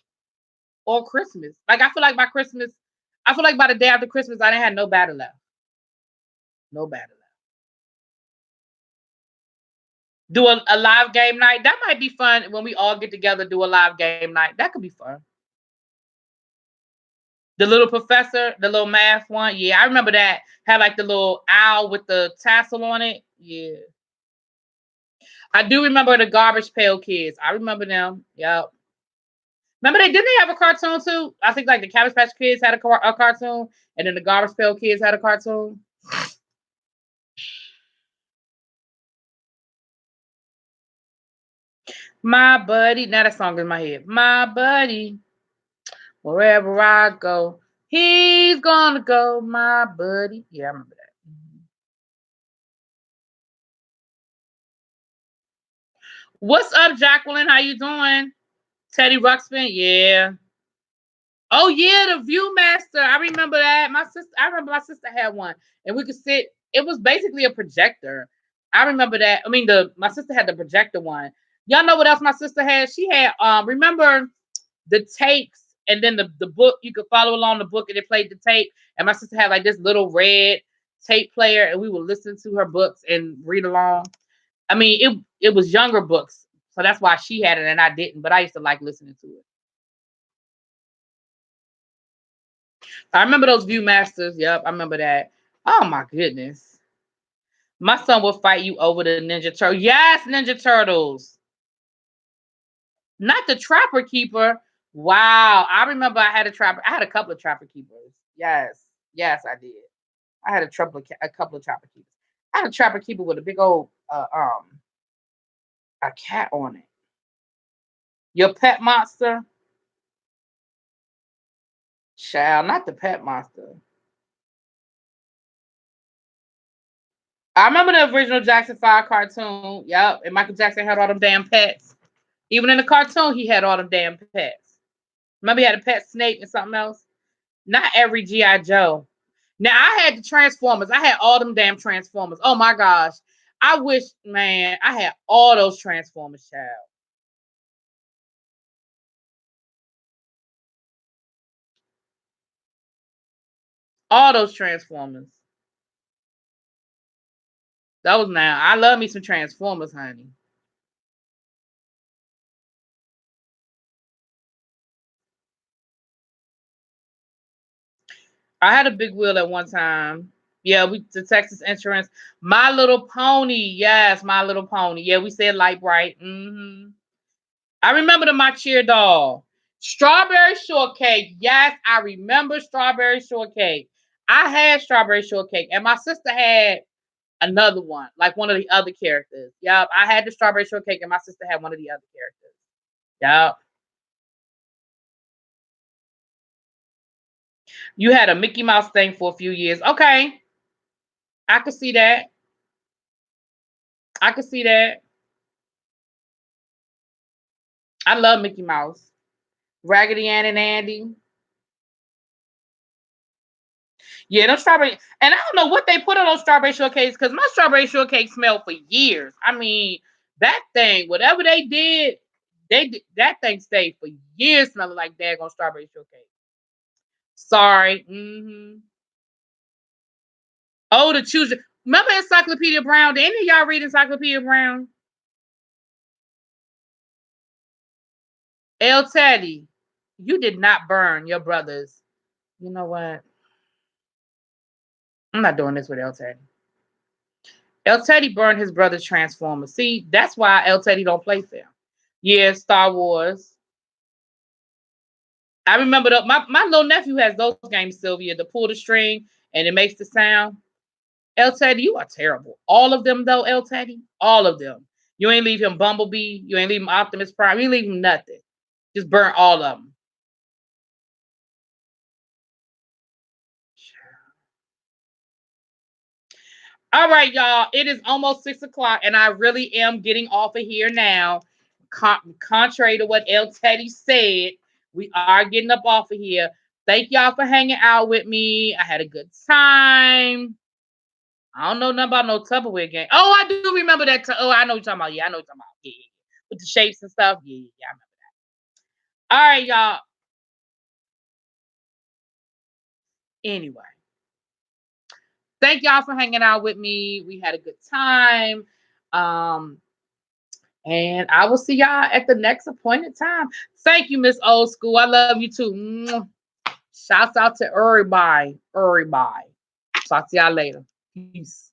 on Christmas. Like I feel like I feel like by the day after Christmas I didn't have no batter left. No batter left. Do a live game night. That might be fun when we all get together, do a live game night. That could be fun. The little professor, the little math one. Yeah, I remember that. Had like the little owl with the tassel on it. Yeah. I do remember the Garbage Pail Kids. I remember them. Yep. Remember didn't they have a cartoon too? I think like the Cabbage Patch Kids had a cartoon, and then the Garbage Pail Kids had a cartoon. My buddy. Now that song in my head. My buddy. Wherever I go, he's gonna go. My buddy. Yeah, I remember that. What's up, Jacqueline? How you doing? Teddy Ruxpin, yeah. Oh yeah, the Viewmaster. I remember that. I remember my sister had one, and we could sit. It was basically a projector. I remember that. I mean, the my sister had the projector one. Y'all know what else my sister had? She had remember the tapes, and then the book. You could follow along the book, and it played the tape. And my sister had like this little red tape player, and we would listen to her books and read along. I mean, it was younger books, so that's why she had it and I didn't. But I used to like listening to it. I remember those Viewmasters. Yep, I remember that. Oh my goodness. My son will fight you over the Ninja Turtle. Yes, Ninja Turtles. Not the Trapper Keeper. Wow. I remember I had a trapper. I had a couple of Trapper Keepers. Yes. Yes, I did. I had a couple of Trapper Keepers. I had a Trapper Keeper with a big old a cat on it. Your pet monster? Child, not the pet monster. I remember the original Jackson 5 cartoon. Yep. And Michael Jackson had all them damn pets. Even in the cartoon, he had all them damn pets. Remember, he had a pet snake and something else. Not every GI Joe. Now I had the Transformers. I had all them damn Transformers. Oh my gosh, I wish, man, I had all those Transformers, child. All those Transformers. That was now. I love me some Transformers, honey. I had a big wheel at one time. Yeah, we the Texas Insurance. My Little Pony. Yes, My Little Pony. Yeah, we said Light Bright. I remember the My Cheer doll. Strawberry shortcake. Yes, I remember strawberry shortcake. I had strawberry shortcake, and my sister had another one, like one of the other characters. Yep, I had the strawberry shortcake, and my sister had one of the other characters. Yep. You had a Mickey Mouse thing for a few years. Okay, I could see that. I could see that. I love Mickey Mouse. Raggedy Ann and Andy. Yeah, those strawberry, and I don't know what they put on those strawberry shortcakes because my strawberry shortcake smelled for years. I mean, that thing, whatever they did, that thing stayed for years smelling like daggone strawberry shortcake. Sorry. Oh, the children. Remember Encyclopedia Brown? Did any of y'all read Encyclopedia Brown? El Teddy, you did not burn your brothers. You know what? I'm not doing this with El Teddy. El Teddy burned his brother's Transformers. See, that's why El Teddy don't play fair. Yeah, Star Wars. I remember my little nephew has those games, Sylvia, to pull the string and it makes the sound. El Teddy, you are terrible. All of them, though, El Teddy, all of them. You ain't leave him Bumblebee. You ain't leave him Optimus Prime. You ain't leave him nothing. Just burn all of them. All right, y'all. It is almost 6 o'clock, and I really am getting off of here now. Contrary to what El Teddy said, we are getting up off of here. Thank y'all for hanging out with me. I had a good time. I don't know nothing about no Tupperware game. Oh, I do remember that. Oh, I know what you're talking about. Yeah, I know what you're talking about. Yeah, yeah, yeah. With the shapes and stuff. Yeah, yeah, yeah. I remember. All right, y'all. Anyway, thank y'all for hanging out with me. We had a good time. Um, and I will see y'all at the next appointed time. Thank you, Miss Old School. I love you too. Mwah. Shouts out to everybody. Everybody. Talk to y'all later. Peace.